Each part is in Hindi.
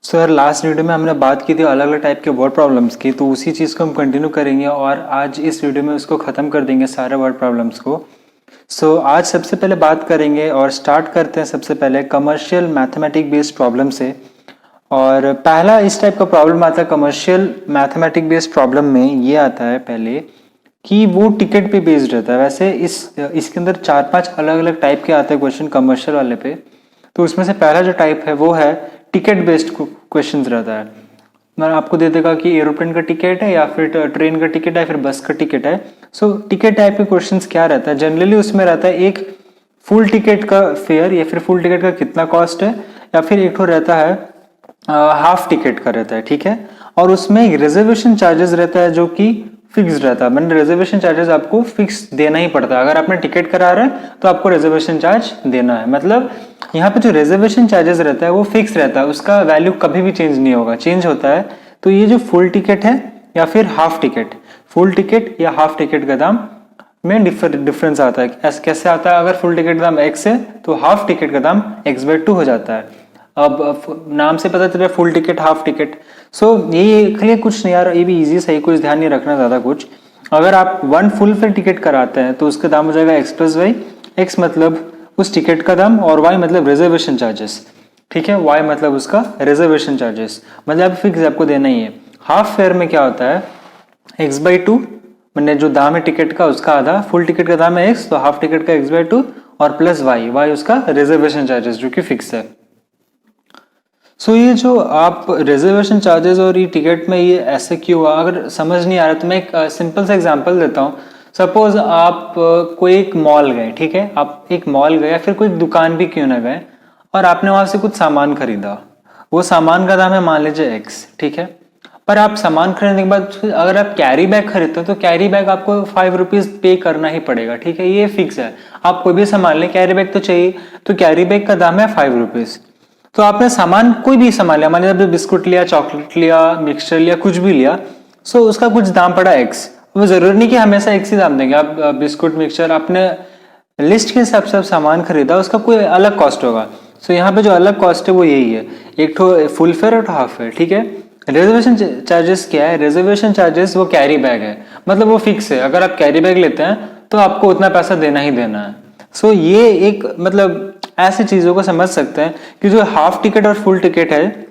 सो यार लास्ट वीडियो में हमने बात की थी अलग अलग टाइप के वर्ड प्रॉब्लम्स की, तो उसी चीज़ को हम कंटिन्यू करेंगे और आज इस वीडियो में उसको ख़त्म कर देंगे सारे वर्ड प्रॉब्लम्स को। सो आज सबसे पहले बात करेंगे और स्टार्ट करते हैं सबसे पहले कमर्शियल मैथमेटिक बेस्ड प्रॉब्लम से। और पहला इस टाइप का प्रॉब्लम आता है कमर्शियल मैथमेटिक बेस्ड प्रॉब्लम में, ये आता है पहले कि वो टिकट पे बेस्ड रहता है। वैसे इसके अंदर 4-5 अलग अलग टाइप के आते हैं क्वेश्चन कमर्शियल वाले पे। तो उसमें से पहला जो टाइप है वो है टिकट बेस्ड क्वेश्चंस रहता है। मैं आपको दे देगा कि एरोप्लेन का टिकट है या फिर ट्रेन का टिकट है, फिर बस का टिकट है। सो टिकट टाइप के क्वेश्चंस क्या रहता है, जनरली उसमें रहता है एक फुल टिकट का फेयर या फिर फुल टिकट का कितना कॉस्ट है, या फिर एक तो रहता है हाफ टिकट का रहता है, ठीक है। और उसमें एक रिजर्वेशन चार्जेस रहता है जो कि फिक्स रहता है, मतलब रिजर्वेशन चार्जेस आपको फिक्स देना ही पड़ता है। अगर आपने टिकट करा रहे हैं तो आपको रिजर्वेशन चार्ज देना है। मतलब यहाँ पे जो रिजर्वेशन चार्जेस रहता है वो फिक्स रहता है, उसका वैल्यू कभी भी चेंज नहीं होगा, चेंज होता है। तो ये जो फुल टिकट है या फिर हाफ टिकट, फुल टिकट या हाफ टिकट का दाम में डिफरेंस आता है। ऐसे कैसे आता है, अगर फुल टिकट का दाम x है तो हाफ टिकट का दाम x/2 हो जाता है। अब नाम से पता चल रहा है फुल टिकट हाफ टिकट। सो ये कुछ नहीं यार, ये भी इजी सही, कुछ ध्यान नहीं रखना ज्यादा कुछ। अगर आप वन फुल फेयर टिकट कराते हैं तो उसका दाम हो जाएगा x+y। x मतलब उस टिकट का दाम और y मतलब रिजर्वेशन चार्जेस, ठीक है। y मतलब उसका रिजर्वेशन चार्जेस, मतलब फिक्स आपको देना ही है। हाफ फेयर में क्या होता है, x/2 मैंने जो दाम है टिकट का उसका आधा, फुल टिकट का दाम है x तो हाफ टिकट का x/2 और प्लस y उसका रिजर्वेशन चार्जेस जो कि फिक्स है। सो ये जो आप रिजर्वेशन चार्जेस और ये टिकट में ये ऐसे क्यों हुआ, अगर समझ नहीं आ रहा तो मैं एक सिंपल सा एग्जांपल देता हूँ। सपोज आप कोई एक मॉल गए, ठीक है, आप एक मॉल गए या फिर कोई दुकान भी क्यों ना गए और आपने वहां से कुछ सामान खरीदा। वो सामान का दाम है मान लीजिए x, ठीक है। पर आप सामान खरीदने के बाद अगर आप कैरी बैग खरीदते हो तो कैरी बैग आपको 5 रुपीज पे करना ही पड़ेगा, ठीक है, ये फिक्स है। आप कोई भी सामान लें कैरी बैग तो चाहिए, तो कैरी बैग का दाम है 5 रुपीज। तो आपने सामान कोई भी सामान लिया, मान लीजिए बिस्कुट लिया, चॉकलेट लिया, मिक्सचर लिया, कुछ भी लिया, सो उसका कुछ दाम पड़ा x। वो जरूरी नहीं कि हमेशा x ही दाम देंगे। आप बिस्कुट मिक्सचर अपने लिस्ट के हिसाब से आप सामान खरीदा, उसका कोई अलग कॉस्ट होगा। सो यहाँ पे जो अलग कॉस्ट है वो यही है, एक तो फुल फेयर और हाफ फेयर, ठीक है। रिजर्वेशन चार्जेस क्या है, रिजर्वेशन चार्जेस वो कैरी बैग है, मतलब वो फिक्स है। अगर आप कैरी बैग लेते हैं तो आपको उतना पैसा देना ही देना है। सो ये एक मतलब ऐसी चीजों को समझ सकते हैं कि जो हाफ टिकट और फुल टिकट है,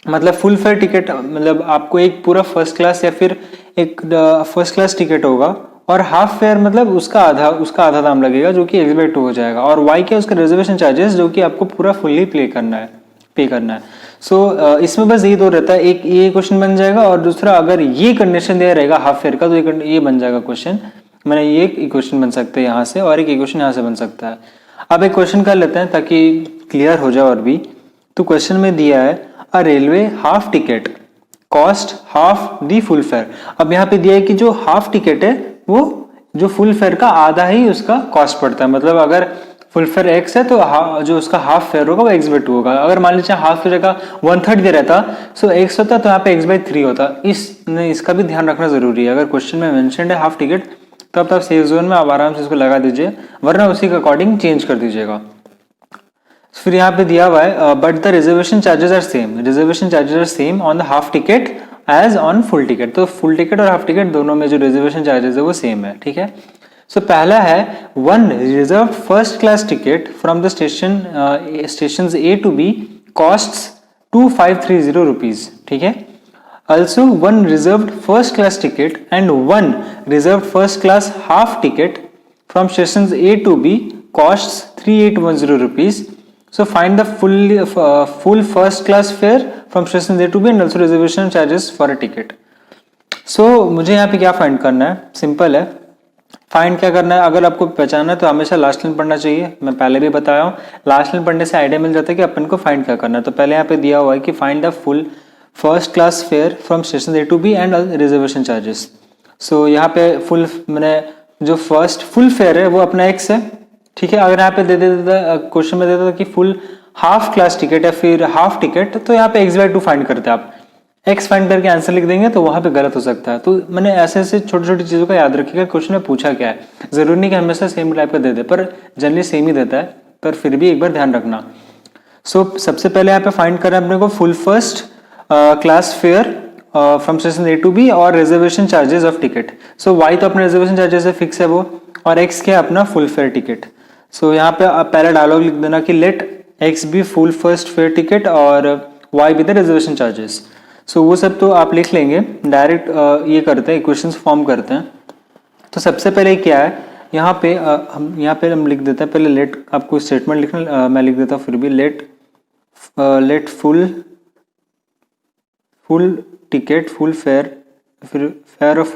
मतलब फुल फेयर टिकट मतलब आपको एक पूरा फर्स्ट क्लास या फिर एक फर्स्ट क्लास टिकट होगा, और हाफ फेयर मतलब उसका आधा दाम लगेगा जो कि x/2 हो जाएगा। और y क्या, उसका रिजर्वेशन चार्जेस जो कि आपको पूरा फुल्ली पे करना है। सो इसमें बस ये दो रहता है, एक ये क्वेश्चन बन जाएगा और दूसरा अगर ये कंडीशन दिया रहेगा हाफ फेयर का तो ये बन जाएगा क्वेश्चन। मैंने ये एक क्वेश्चन बन सकते हैं यहाँ से और एक क्वेश्चन यहाँ से बन सकता है। अब एक क्वेश्चन कर लेते हैं ताकि क्लियर हो जाए और भी। तो क्वेश्चन में दिया है a railway half ticket cost half the full fare. अब यहाँ पे दिया है कि जो हाफ टिकट है वो जो फुल फेयर का आधा ही उसका कॉस्ट पड़ता है। मतलब अगर फुल फेयर x है तो जो उसका हाफ फेयर होगा वो x/2 होगा। अगर मान लीजिए हाफ की जगह 1/3 दे रहता सो x होता तो यहाँ पे x/3 होता। इसका भी ध्यान रखना जरूरी है। अगर क्वेश्चन में मेंशन्ड है हाफ टिकट तब आप सेफ जोन में आप आराम से इसको लगा दीजिए, वरना उसी के अकॉर्डिंग चेंज कर दीजिएगा। फिर यहाँ पे दिया हुआ है but the reservation charges are same, reservation charges are same on the half ticket as on full ticket. तो फुल टिकट और हाफ टिकट दोनों में जो रिजर्वेशन चार्जेस है वो सेम है, ठीक है। सो पहला है one reserve first class ticket from the station A to B costs 2530 rupees, ठीक है। Also, one reserved first class ticket and one reserved first class half ticket from stations A to B costs 3810 rupees. So find the full first class fare from stations A to B and also reservation charges for a ticket. So मुझे यहाँ पे क्या फाइंड करना है, सिंपल है। फाइंड क्या करना है, अगर आपको पहचानना है तो हमेशा लास्ट लाइन पढ़ना चाहिए। मैं पहले भी बताया हूँ, लास्ट लाइन पढ़ने से आइडिया मिल जाता है कि अपन को फाइंड क्या करना है। तो पहले यहाँ पे दिया हुआ है कि find the full first class fare from station A to B and reservation charges. So यहाँ पे फुल मैंने जो फर्स्ट फुल फेयर है वो अपना x है, ठीक है। अगर यहाँ पे दे देता क्वेश्चन में देता था कि फुल हाफ क्लास टिकट या फिर हाफ टिकट, तो यहाँ पे x/2 फाइंड करते हैं आप, x फाइंड करके आंसर लिख देंगे तो वहां पे गलत हो सकता है। तो मैंने ऐसे ऐसे छोटी छोटी चीजों का याद रखिएगा, क्वेश्चन में पूछा क्या है। जरूरी नहीं कि हमेशा सेम टाइप का दे दे, पर जनरली सेम ही देता है, पर फिर भी एक बार ध्यान रखना। सबसे पहले यहाँ पे फाइंड करना है अपने को full first class fare from station A to B और reservation charges of ticket. So Y तो अपना रिजर्वेशन चार्जेस है, फिक्स है वो, और एक्स क्या है अपना फुल फेयर टिकट। सो यहाँ पे आप पहला डायलॉग लिख देना कि let X be full first fare ticket और Y be the reservation charges. So वो सब तो आप लिख लेंगे, डायरेक्ट ये करते हैं, इक्वेशंस फॉर्म करते हैं। तो सबसे पहले क्या है यहाँ पे हम लिख देते हैं पहले लेट, आपको स्टेटमेंट लिखना मैं लिख देता हूँ फिर भी, let full ticket full fare, फिर fare of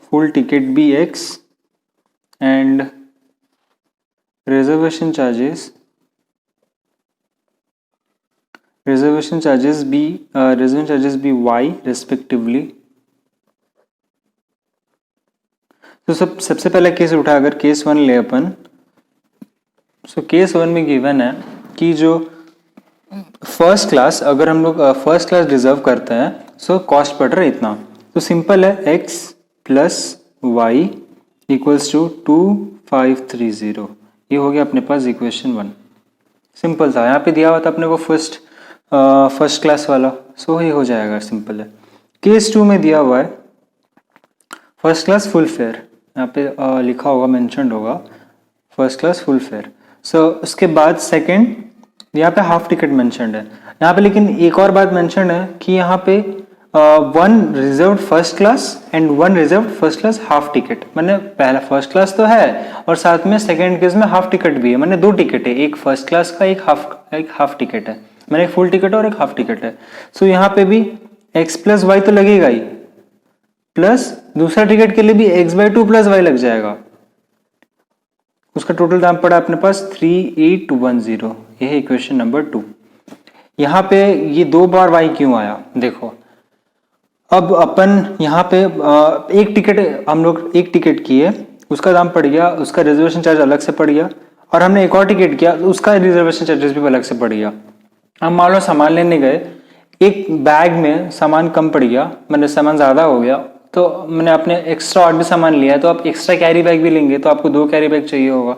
full ticket be X and reservation charges be Y respectively. तो सबसे पहला केस उठा, अगर केस 1 ले अपन, केस 1 में गिवन है कि जो फर्स्ट क्लास, अगर हम लोग फर्स्ट क्लास रिजर्व करते हैं सो कॉस्ट पड़ रहा है इतना। तो सिंपल है x plus Y equals to 2530, ये हो गया अपने पास इक्वेशन 1। सिंपल था, यहाँ पे दिया हुआ था अपने को फर्स्ट क्लास वाला, सो ये हो जाएगा, सिंपल है। केस 2 में दिया हुआ है फर्स्ट क्लास फुल फेयर, यहाँ पे लिखा होगा, मेंशन्ड होगा फर्स्ट क्लास फुल फेयर। सो उसके बाद सेकंड, यहाँ पे हाफ टिकट मेंशन्ड है यहाँ पे, लेकिन एक और बात मेंशन्ड है कि यहाँ पे 1 reserved first class and 1 reserved first class half ticket, मैंने पहला फर्स्ट क्लास तो है और साथ में सेकंड केस में हाफ टिकट भी है, मैंने 2 टिकट है, एक फर्स्ट क्लास का एक हाफ टिकट है, मैंने एक फुल टिकट और एक हाफ टिकट है। सो यहाँ पे भी x प्लस वाई तो लगेगा ही, प्लस दूसरा टिकट के लिए भी x/2 प्लस वाई लग जाएगा। उसका टोटल दाम पड़ा अपने पास 3810, ये है इक्वेशन नंबर 2। यहाँ पे ये 2 बार y क्यों आया, देखो अब अपन यहाँ पे एक टिकट, हम लोग एक टिकट किए, उसका दाम पड़ गया, उसका रिजर्वेशन चार्ज अलग से पड़ गया, और हमने एक और टिकट किया, उसका रिजर्वेशन चार्जेस भी अलग से पड़ गया। हम मान लो सामान लेने गए, एक बैग में सामान कम पड़ गया, मैंने सामान ज़्यादा हो गया, तो मैंने अपने एक्स्ट्रा और भी सामान लिया है, तो आप एक्स्ट्रा कैरी बैग भी लेंगे तो आपको 2 कैरी बैग चाहिए होगा।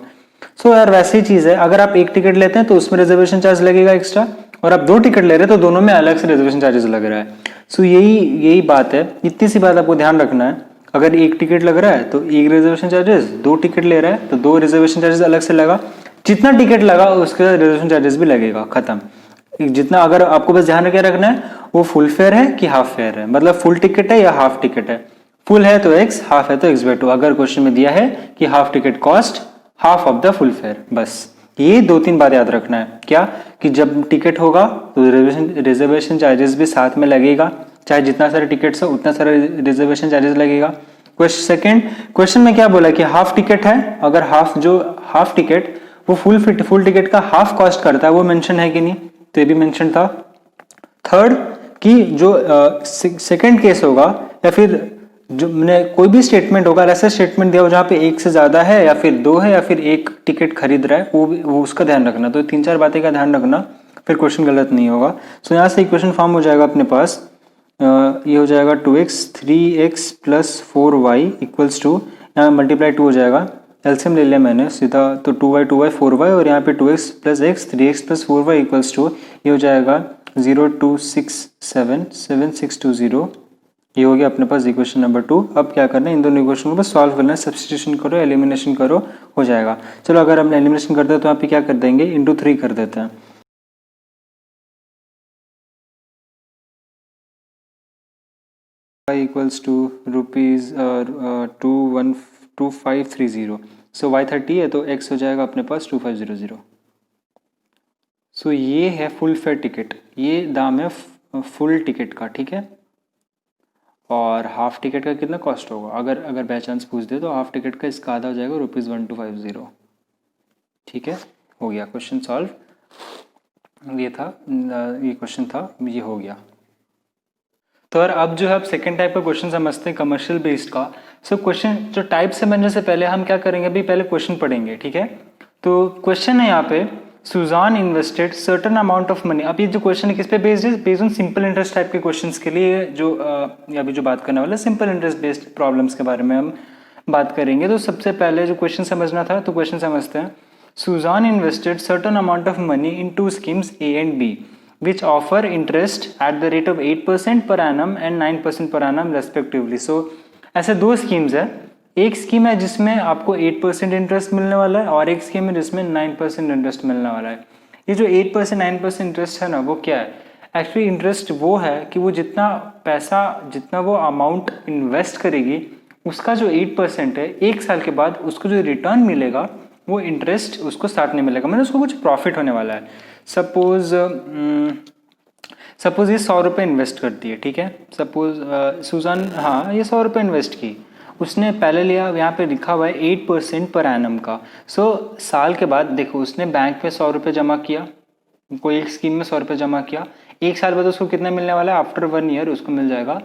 सो यार वैसी चीज़ है, अगर आप एक टिकट लेते हैं तो उसमें रिजर्वेशन चार्ज लगेगा एक्स्ट्रा, और आप 2 टिकट ले रहे हैं तो दोनों में अलग से रिजर्वेशन चार्जेस लग रहा है। सो यही बात है, इतनी सी बात आपको ध्यान रखना है। अगर एक टिकट लग रहा है तो एक रिजर्वेशन चार्जेस, 2 टिकट ले रहा है तो 2 रिजर्वेशन चार्जेस अलग से लगा, जितना टिकट लगा उसके साथ रिजर्वेशन चार्जेस भी लगेगा, खत्म। जितना, अगर आपको बस ध्यान क्या रखना है, वो फुल फेयर है कि हाफ फेयर है, मतलब फुल टिकट है या हाफ टिकट है, फुल है तो x, हाफ है तो x/2। अगर क्वेश्चन में दिया है कि half ticket cost half of the full fair, बस ये 2-3 बात याद रखना है। क्या कि जब टिकट होगा तो रिजर्वेशन चार्जेस भी साथ में लगेगा, चाहे जितना सारे टिकट्स हो उतना सारा रिजर्वेशन चार्जेस लगेगा। सेकंड क्वेश्चन में क्या बोला कि हाफ टिकट है, अगर हाफ टिकट वो फुल टिकट का हाफ कॉस्ट करता है, वो मेंशन है कि नहीं, तो ये भी मेंशन था। थर्ड कि जो सेकंड केस होगा या फिर जो मैंने कोई भी स्टेटमेंट होगा, ऐसा स्टेटमेंट दिया हो जहाँ पे 1 से ज्यादा है या फिर 2 है या फिर 1 टिकट खरीद रहा है, वो उसका ध्यान रखना। तो 3-4 बातें का ध्यान रखना, फिर क्वेश्चन गलत नहीं होगा। सो यहाँ से इक्वेशन फॉर्म हो जाएगा अपने पास, ये हो जाएगा 2x 3x plus 4y equals to, यहाँ मल्टीप्लाई 2 हो जाएगा, एलसीएम ले लिया मैंने सीधा, तो 2y 4y और यहाँ पे 2x plus x 3x plus 4y equals to, ये हो जाएगा 026776620, ये हो गया अपने पास इक्वेशन नंबर 2। अब क्या करना है, इन दोनों इक्वेशन को बस सॉल्व करना है, सब्स्टिट्यूशन करो, एलिमिनेशन करो, हो जाएगा। चलो अगर हमने एलिमिनेशन करते हैं तो यहाँ पे क्या कर देंगे, इंटू 3 कर देते हैं। Equals to rupees 2530, so y30 है तो x हो जाएगा अपने पास 2500। सो ये है फुल फेयर टिकट, ये दाम है फुल टिकट का, ठीक है। और हाफ टिकट का कितना कॉस्ट होगा, अगर बाय चांस पूछ दे तो हाफ टिकट का इसका आधा हो जाएगा ₹1250, ठीक है। हो गया क्वेश्चन सॉल्व, ये क्वेश्चन था, ये हो गया। तो अब जो है, अब सेकेंड टाइप का क्वेश्चन समझते हैं, कमर्शियल बेस्ड का। सो क्वेश्चन जो टाइप समझने से पहले हम क्या करेंगे, अभी पहले क्वेश्चन पढ़ेंगे, ठीक है। तो क्वेश्चन है यहाँ पे, Susan invested certain amount of money. अब ये जो क्वेश्चन है किस पे बेस्ड है, based on simple interest type के क्वेश्चंस के लिए जो अभी जो बात करने वाले सिंपल इंटरेस्ट बेस्ड प्रॉब्लम्स के बारे में हम बात करेंगे। तो सबसे पहले जो क्वेश्चन समझना था, तो क्वेश्चन समझते हैं। Suzanne invested certain amount of money in two schemes A and B, which offer interest at the rate of 8% per annum and 9% per annum respectively. So ऐसे दो स्कीम्स है, एक स्कीम है जिसमें आपको 8% इंटरेस्ट मिलने वाला है और एक स्कीम है जिसमें 9% इंटरेस्ट मिलने वाला है. ये जो 8% 9% इंटरेस्ट है ना, वो क्या है? एक्चुअली इंटरेस्ट वो है कि वो जितना पैसा, जितना वो अमाउंट इन्वेस्ट करेगी, उसका जो 8% है, एक साल के बाद उसको जो रिटर्न मिलेगा वो इंटरेस्ट उसको साथ नहीं मिलेगा, मतलब उसको कुछ प्रॉफिट होने वाला है. सपोज ये 100 रुपये इन्वेस्ट करती है, ठीक है. सपोज सुजान, हाँ, ये 100 रुपये इन्वेस्ट की, उसने पहले लिया, यहाँ पे लिखा हुआ है 8% पर एनम का. सो साल के बाद देखो, उसने बैंक में 100 रुपये जमा किया, कोई एक स्कीम में 100 रुपये जमा किया, एक साल बाद उसको कितना मिलने वाला है? आफ्टर 1 ईयर उसको मिल जाएगा,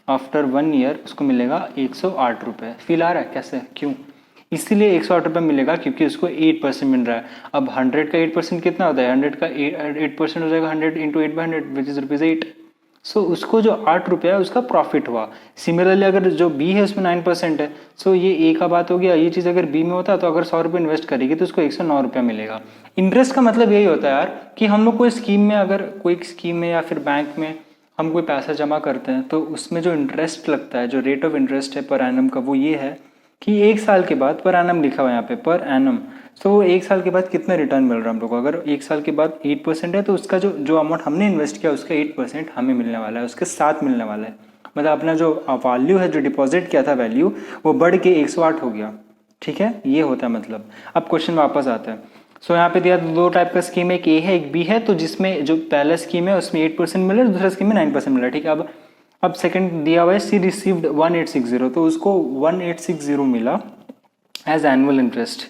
आफ्टर 1 ईयर उसको मिलेगा 108 रुपये. फील आ रहा है कैसे, क्यों? इसीलिए 108 रुपये मिलेगा क्योंकि उसको 8% मिल रहा है. अब 100 का 8% कितना होता है? 100 का 8% हो जाएगा 100 इंटू 8/100 विच इज ₹8. सो उसको जो 8 रुपया है उसका प्रॉफिट हुआ. सिमिलरली अगर जो बी है उसमें 9% है, सो ये ए का बात हो गया. ये चीज़ अगर बी में होता तो अगर 100 रुपये इन्वेस्ट करेगी तो उसको 109 रुपया मिलेगा. इंटरेस्ट का मतलब यही होता है यार कि हम लोग कोई स्कीम में, अगर कोई स्कीम में या फिर बैंक में हम कोई पैसा जमा करते हैं तो उसमें जो इंटरेस्ट लगता है, जो रेट ऑफ इंटरेस्ट है पर एनम का, वो ये है कि एक साल के बाद, पर एनम लिखा हुआ है यहाँ पे, पर एनम. तो एक साल के बाद कितना रिटर्न मिल रहा है हम लोग को? अगर एक साल के बाद 8% है तो उसका जो अमाउंट हमने इन्वेस्ट किया उसका 8% हमें मिलने वाला है, उसके साथ मिलने वाला है. मतलब अपना जो वैल्यू है, जो डिपॉजिट किया था वैल्यू, वो बढ़ के 108 हो गया. ठीक है, ये होता है मतलब. अब क्वेश्चन वापस आता है. सो यहाँ पे दिया दो टाइप का स्कीम है, एक ए है एक बी है. तो जिसमें जो पहला स्कीम है उसमें 8% मिल रहा है, दूसरा स्कीम में 9% मिल रहा है. ठीक है, अब सेकंड दिया हुआ है सी रिसीव्ड 1860, तो उसको 1860 मिला एज एनुअल इंटरेस्ट.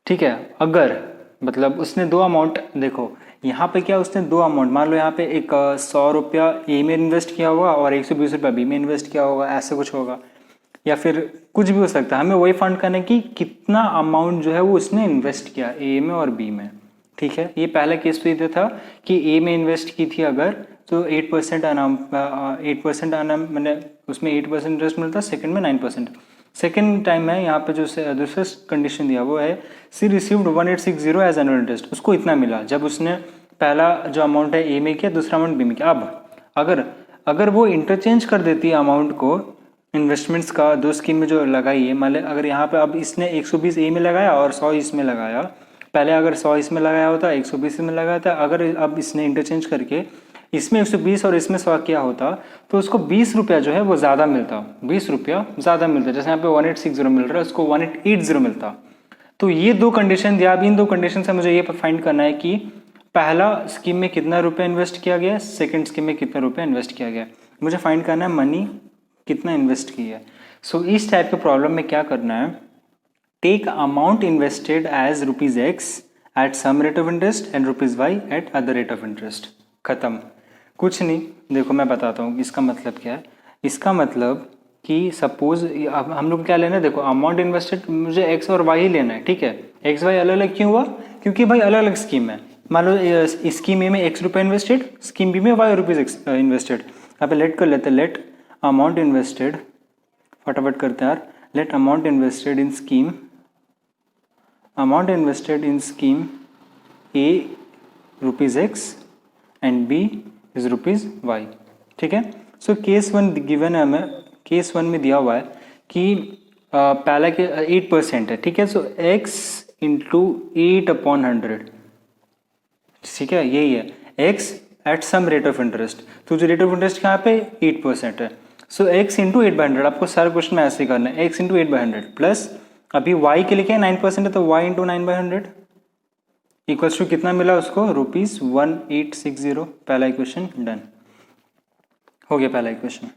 ठीक है, अगर मतलब उसने दो अमाउंट, देखो यहाँ पे क्या, उसने दो अमाउंट, मान लो यहाँ पे एक 100 रुपया ए में इन्वेस्ट किया होगा और 120 रुपया बी में इन्वेस्ट किया होगा, ऐसा कुछ होगा, या फिर कुछ भी हो सकता है. हमें वही फाइंड करना है कि कितना अमाउंट जो है वो उसने इन्वेस्ट किया ए में और बी में. ठीक है, ये पहला केस तो ये था कि ए में इन्वेस्ट की थी अगर, तो 8% अनाम, 8% अनाम, मैंने उसमें 8% इंटरेस्ट मिलता, सेकंड में 9%. सेकंड टाइम है यहाँ पे जो दूसरा कंडीशन दिया वो है सी रिसीव्ड 1860 एज एनुअल इंटरेस्ट, उसको इतना मिला जब उसने पहला जो अमाउंट है ए में किया, दूसरा अमाउंट बी में किया. अब अगर वो इंटरचेंज कर देती है अमाउंट को, इन्वेस्टमेंट्स का दो स्कीम में जो लगाई है, मान अगर यहाँ पे अब इसने 120 ए में लगाया और 100 इसमें लगाया, पहले अगर 100 इसमें लगाया होता, 120 में लगाया था, अगर अब इसने इंटरचेंज करके इसमें 120 और इसमें 100 किया होता तो उसको 20 रुपया जो है वो ज़्यादा मिलता, 20 रुपया ज़्यादा मिलता. जैसे यहाँ पे 1860 मिल रहा है, उसको 1880 मिलता. तो ये दो कंडीशन दिया. अब इन दो कंडीशन से मुझे ये फाइंड करना है कि पहला स्कीम में कितना रुपया इन्वेस्ट किया गया, सेकेंड स्कीम में कितना रुपया इन्वेस्ट किया गया. मुझे फाइंड करना है मनी कितना इन्वेस्ट की है. सो इस टाइप के प्रॉब्लम में क्या करना है, take amount invested as ₹X at some rate of interest and ₹Y at other rate of interest. खत्म, कुछ नहीं. देखो मैं बताता हूँ इसका मतलब क्या है. इसका मतलब कि सपोज अब हम लोग क्या लेना है, देखो अमाउंट इन्वेस्टेड मुझे X और Y ही लेना है. ठीक है, X Y अलग अलग क्यों हुआ? क्योंकि भाई अलग अलग स्कीम है. मान लो स्कीम ए में X रुपये इन्वेस्टेड, स्कीम बी में Y रुपीज़ इन्वेस्टेड. यहाँ पे लेट कर लेते हैं, लेट अमाउंट इन्वेस्टेड, फटाफट करते हैं यार. Let amount invested in scheme, amount invested in scheme A ₹X and B is ₹Y. ठीक है, सो केस 1 गिवन है हमें. केस 1 में दिया हुआ है कि पहला के 8% है. ठीक है, सो X इंटू 8/100. ठीक है, यही है X at some rate of interest. तो जो रेट ऑफ इंटरेस्ट यहाँ पे 8% है, सो X इंटू 8/100. आपको सारे क्वेश्चन में ऐसे ही करना है, X इंटू 8/100 प्लस अभी Y के लिए क्या 9% है तो Y इंटू 9/100 इक्वल्स टू कितना मिला उसको, ₹1860. पहला इक्वेशन डन हो गया. पहला इक्वेशन,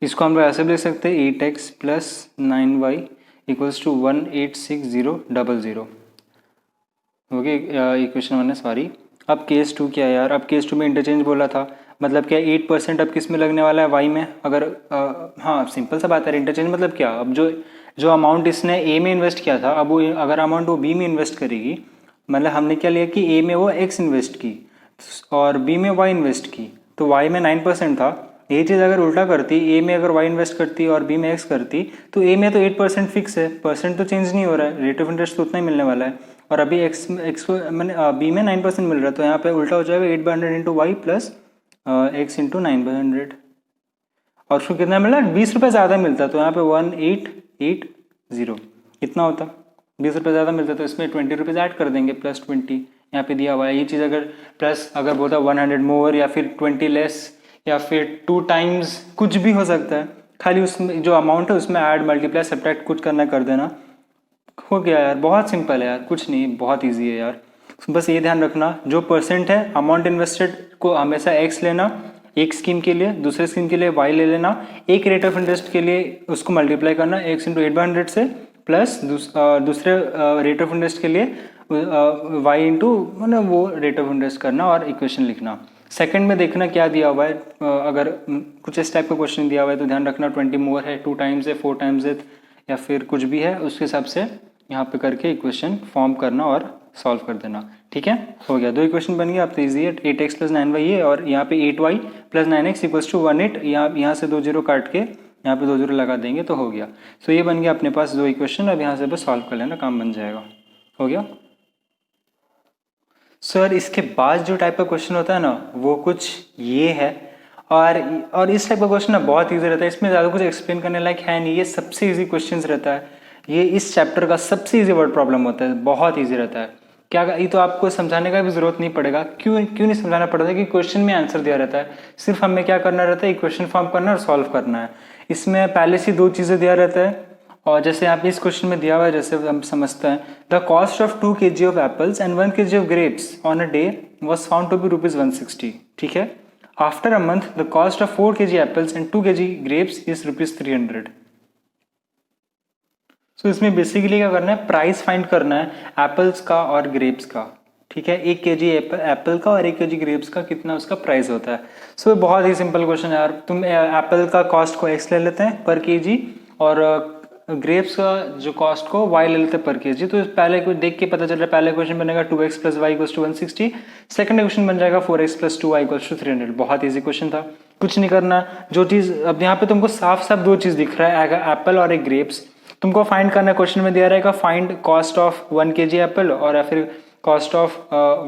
इसको हम लोग ऐसे भी लिख सकते हैं 8x plus 9y equals to 186000. हो गया इक्वेशन 1 है, सॉरी. अब केस 2 क्या है यार, अब केस 2 में इंटरचेंज बोला था, मतलब क्या 8% अब किस में लगने वाला है, y में. अगर हाँ सिंपल सा बात है, इंटरचेंज मतलब क्या, अब जो अमाउंट इसने ए में इन्वेस्ट किया था, अब वो अगर अमाउंट वो बी में इन्वेस्ट करेगी, मतलब हमने क्या लिया कि ए में वो x इन्वेस्ट की और बी में y इन्वेस्ट की, तो y में 9% था. ये चीज़ अगर उल्टा करती, ए में अगर y इन्वेस्ट करती और बी में x करती, तो ए में तो 8% फिक्स है, परसेंट तो चेंज नहीं हो रहा है, रेट ऑफ इंटरेस्ट तो उतना ही मिलने वाला है. और अभी एक्स को मैंने बी में 9% मिल रहा है, तो यहाँ पे उल्टा हो जाएगा 8/100 into Y plus X into 9/100। और उसको कितना मिला, 20 रुपये ज़्यादा मिलता, तो यहाँ पे 1880 इतना होता। 20 रुपये ज़्यादा मिलता तो इसमें 20 रुपीज़ ऐड कर देंगे, +20 यहाँ पे दिया हुआ है। ये चीज़ अगर प्लस अगर बोलता 100 मोर या फिर 20 लेस या फिर 2 टाइम्स, कुछ भी हो सकता है। खाली उसमें जो अमाउंट है उसमें ऐड मल्टीप्लाई सब्ट्रैक्ट कुछ करना कर देना, हो गया यार। बहुत सिंपल है यार, कुछ नहीं, बहुत ईजी है यार। बस ये ध्यान रखना, जो परसेंट है अमाउंट इन्वेस्टेड को हमेशा एक्स लेना, एक स्कीम के लिए, दूसरे स्कीम के लिए वाई ले लेना, एक रेट ऑफ इंटरेस्ट के लिए उसको मल्टीप्लाई करना एक्स इंटू 8/100 से, प्लस दूसरे रेट ऑफ इंटरेस्ट के लिए वाई इंटू मतलब वो रेट ऑफ इंटरेस्ट करना और इक्वेशन लिखना। सेकंड में देखना क्या दिया हुआ है, अगर कुछ इस टाइप का क्वेश्चन दिया हुआ है तो ध्यान रखना 20 मोर है, 2 टाइम्स है, 4 टाइम्स है या फिर कुछ भी है, उसके हिसाब से यहाँ पे करके इक्वेशन फॉर्म करना और सॉल्व कर देना। ठीक है, हो गया, 2 इक्वेशन बन गया। अब तो ईजी है, 8x प्लस 9y है और यहाँ पे 8y plus 9x equals to 18। यहाँ से 2 0 काट के यहाँ पे 2 0 लगा देंगे तो हो गया। सो ये बन गया अपने पास 2 इक्वेशन। अब यहाँ से बस सॉल्व कर लेना, काम बन जाएगा, हो गया। सर इसके बाद जो टाइप का क्वेश्चन होता है ना वो कुछ ये है, और इस टाइप का क्वेश्चन ना बहुत ईजी रहता है, इसमें ज़्यादा कुछ एक्सप्लेन करने लायक है नहीं, ये सबसे ईजी क्वेश्चन रहता है। ये इस चैप्टर का सबसे ईजी वर्ड प्रॉब्लम होता है, बहुत ईजी रहता है। क्या ये तो आपको समझाने का भी जरूरत नहीं पड़ेगा, क्यों नहीं समझाना पड़ता कि क्वेश्चन में आंसर दिया रहता है, सिर्फ हमें क्या करना रहता है, इक्वेशन फॉर्म करना और सॉल्व करना है। इसमें पहले से 2 चीज़ें दिया रहता है, और जैसे यहाँ पे इस क्वेश्चन में दिया हुआ है, जैसे हम समझते हैं, the cost of 2 kg of apples and 1 kg of grapes on a day was found to be ₹160। ठीक है, after a month the cost of 4 kg apples and 2 kg grapes is ₹300। So इसमें बेसिकली क्या करना है, प्राइस फाइंड करना है एप्पल्स का और ग्रेप्स का। ठीक है, 1 kg एप्पल का और 1 kg ग्रेप्स का कितना उसका प्राइस होता है। सो बहुत ही सिंपल क्वेश्चन है यार। तुम एप्पल का कॉस्ट को x ले लेते हैं पर kg, और ग्रेप्स का जो कॉस्ट को y ले लेते हैं पर kg। तो पहले को देख के पता चल रहा है, पहले क्वेश्चन बनेगा 2x plus Y equals to 160, second question बन जाएगा 4x plus 2y equals to 300। बहुत ईजी क्वेश्चन था, कुछ नहीं करना। जो चीज़ अब यहाँ पे तुमको साफ साफ 2 चीज़ दिख रहा है, एप्पल और एक ग्रेप्स, तुमको फाइंड करना है। क्वेश्चन में दिया रहेगा find cost of 1 kg Apple और या फिर कॉस्ट ऑफ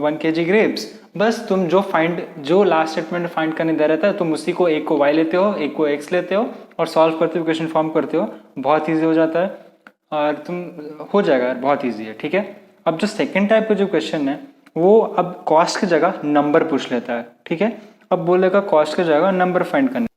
1 kg ग्रेप्स। बस तुम जो लास्ट स्टेटमेंट फाइंड करने दे रहता है, तुम उसी को, एक को y लेते हो, एक को x लेते हो और सॉल्व करते हो, इक्वेशन फॉर्म करते हो, बहुत ईजी हो जाता है और तुम हो जाएगा यार, बहुत ईजी है। ठीक है, अब जो सेकेंड टाइप का जो क्वेश्चन है वो अब कॉस्ट की जगह नंबर पूछ लेता है। ठीक है, अब बोलेगा कॉस्ट की जगह नंबर फाइंड करने।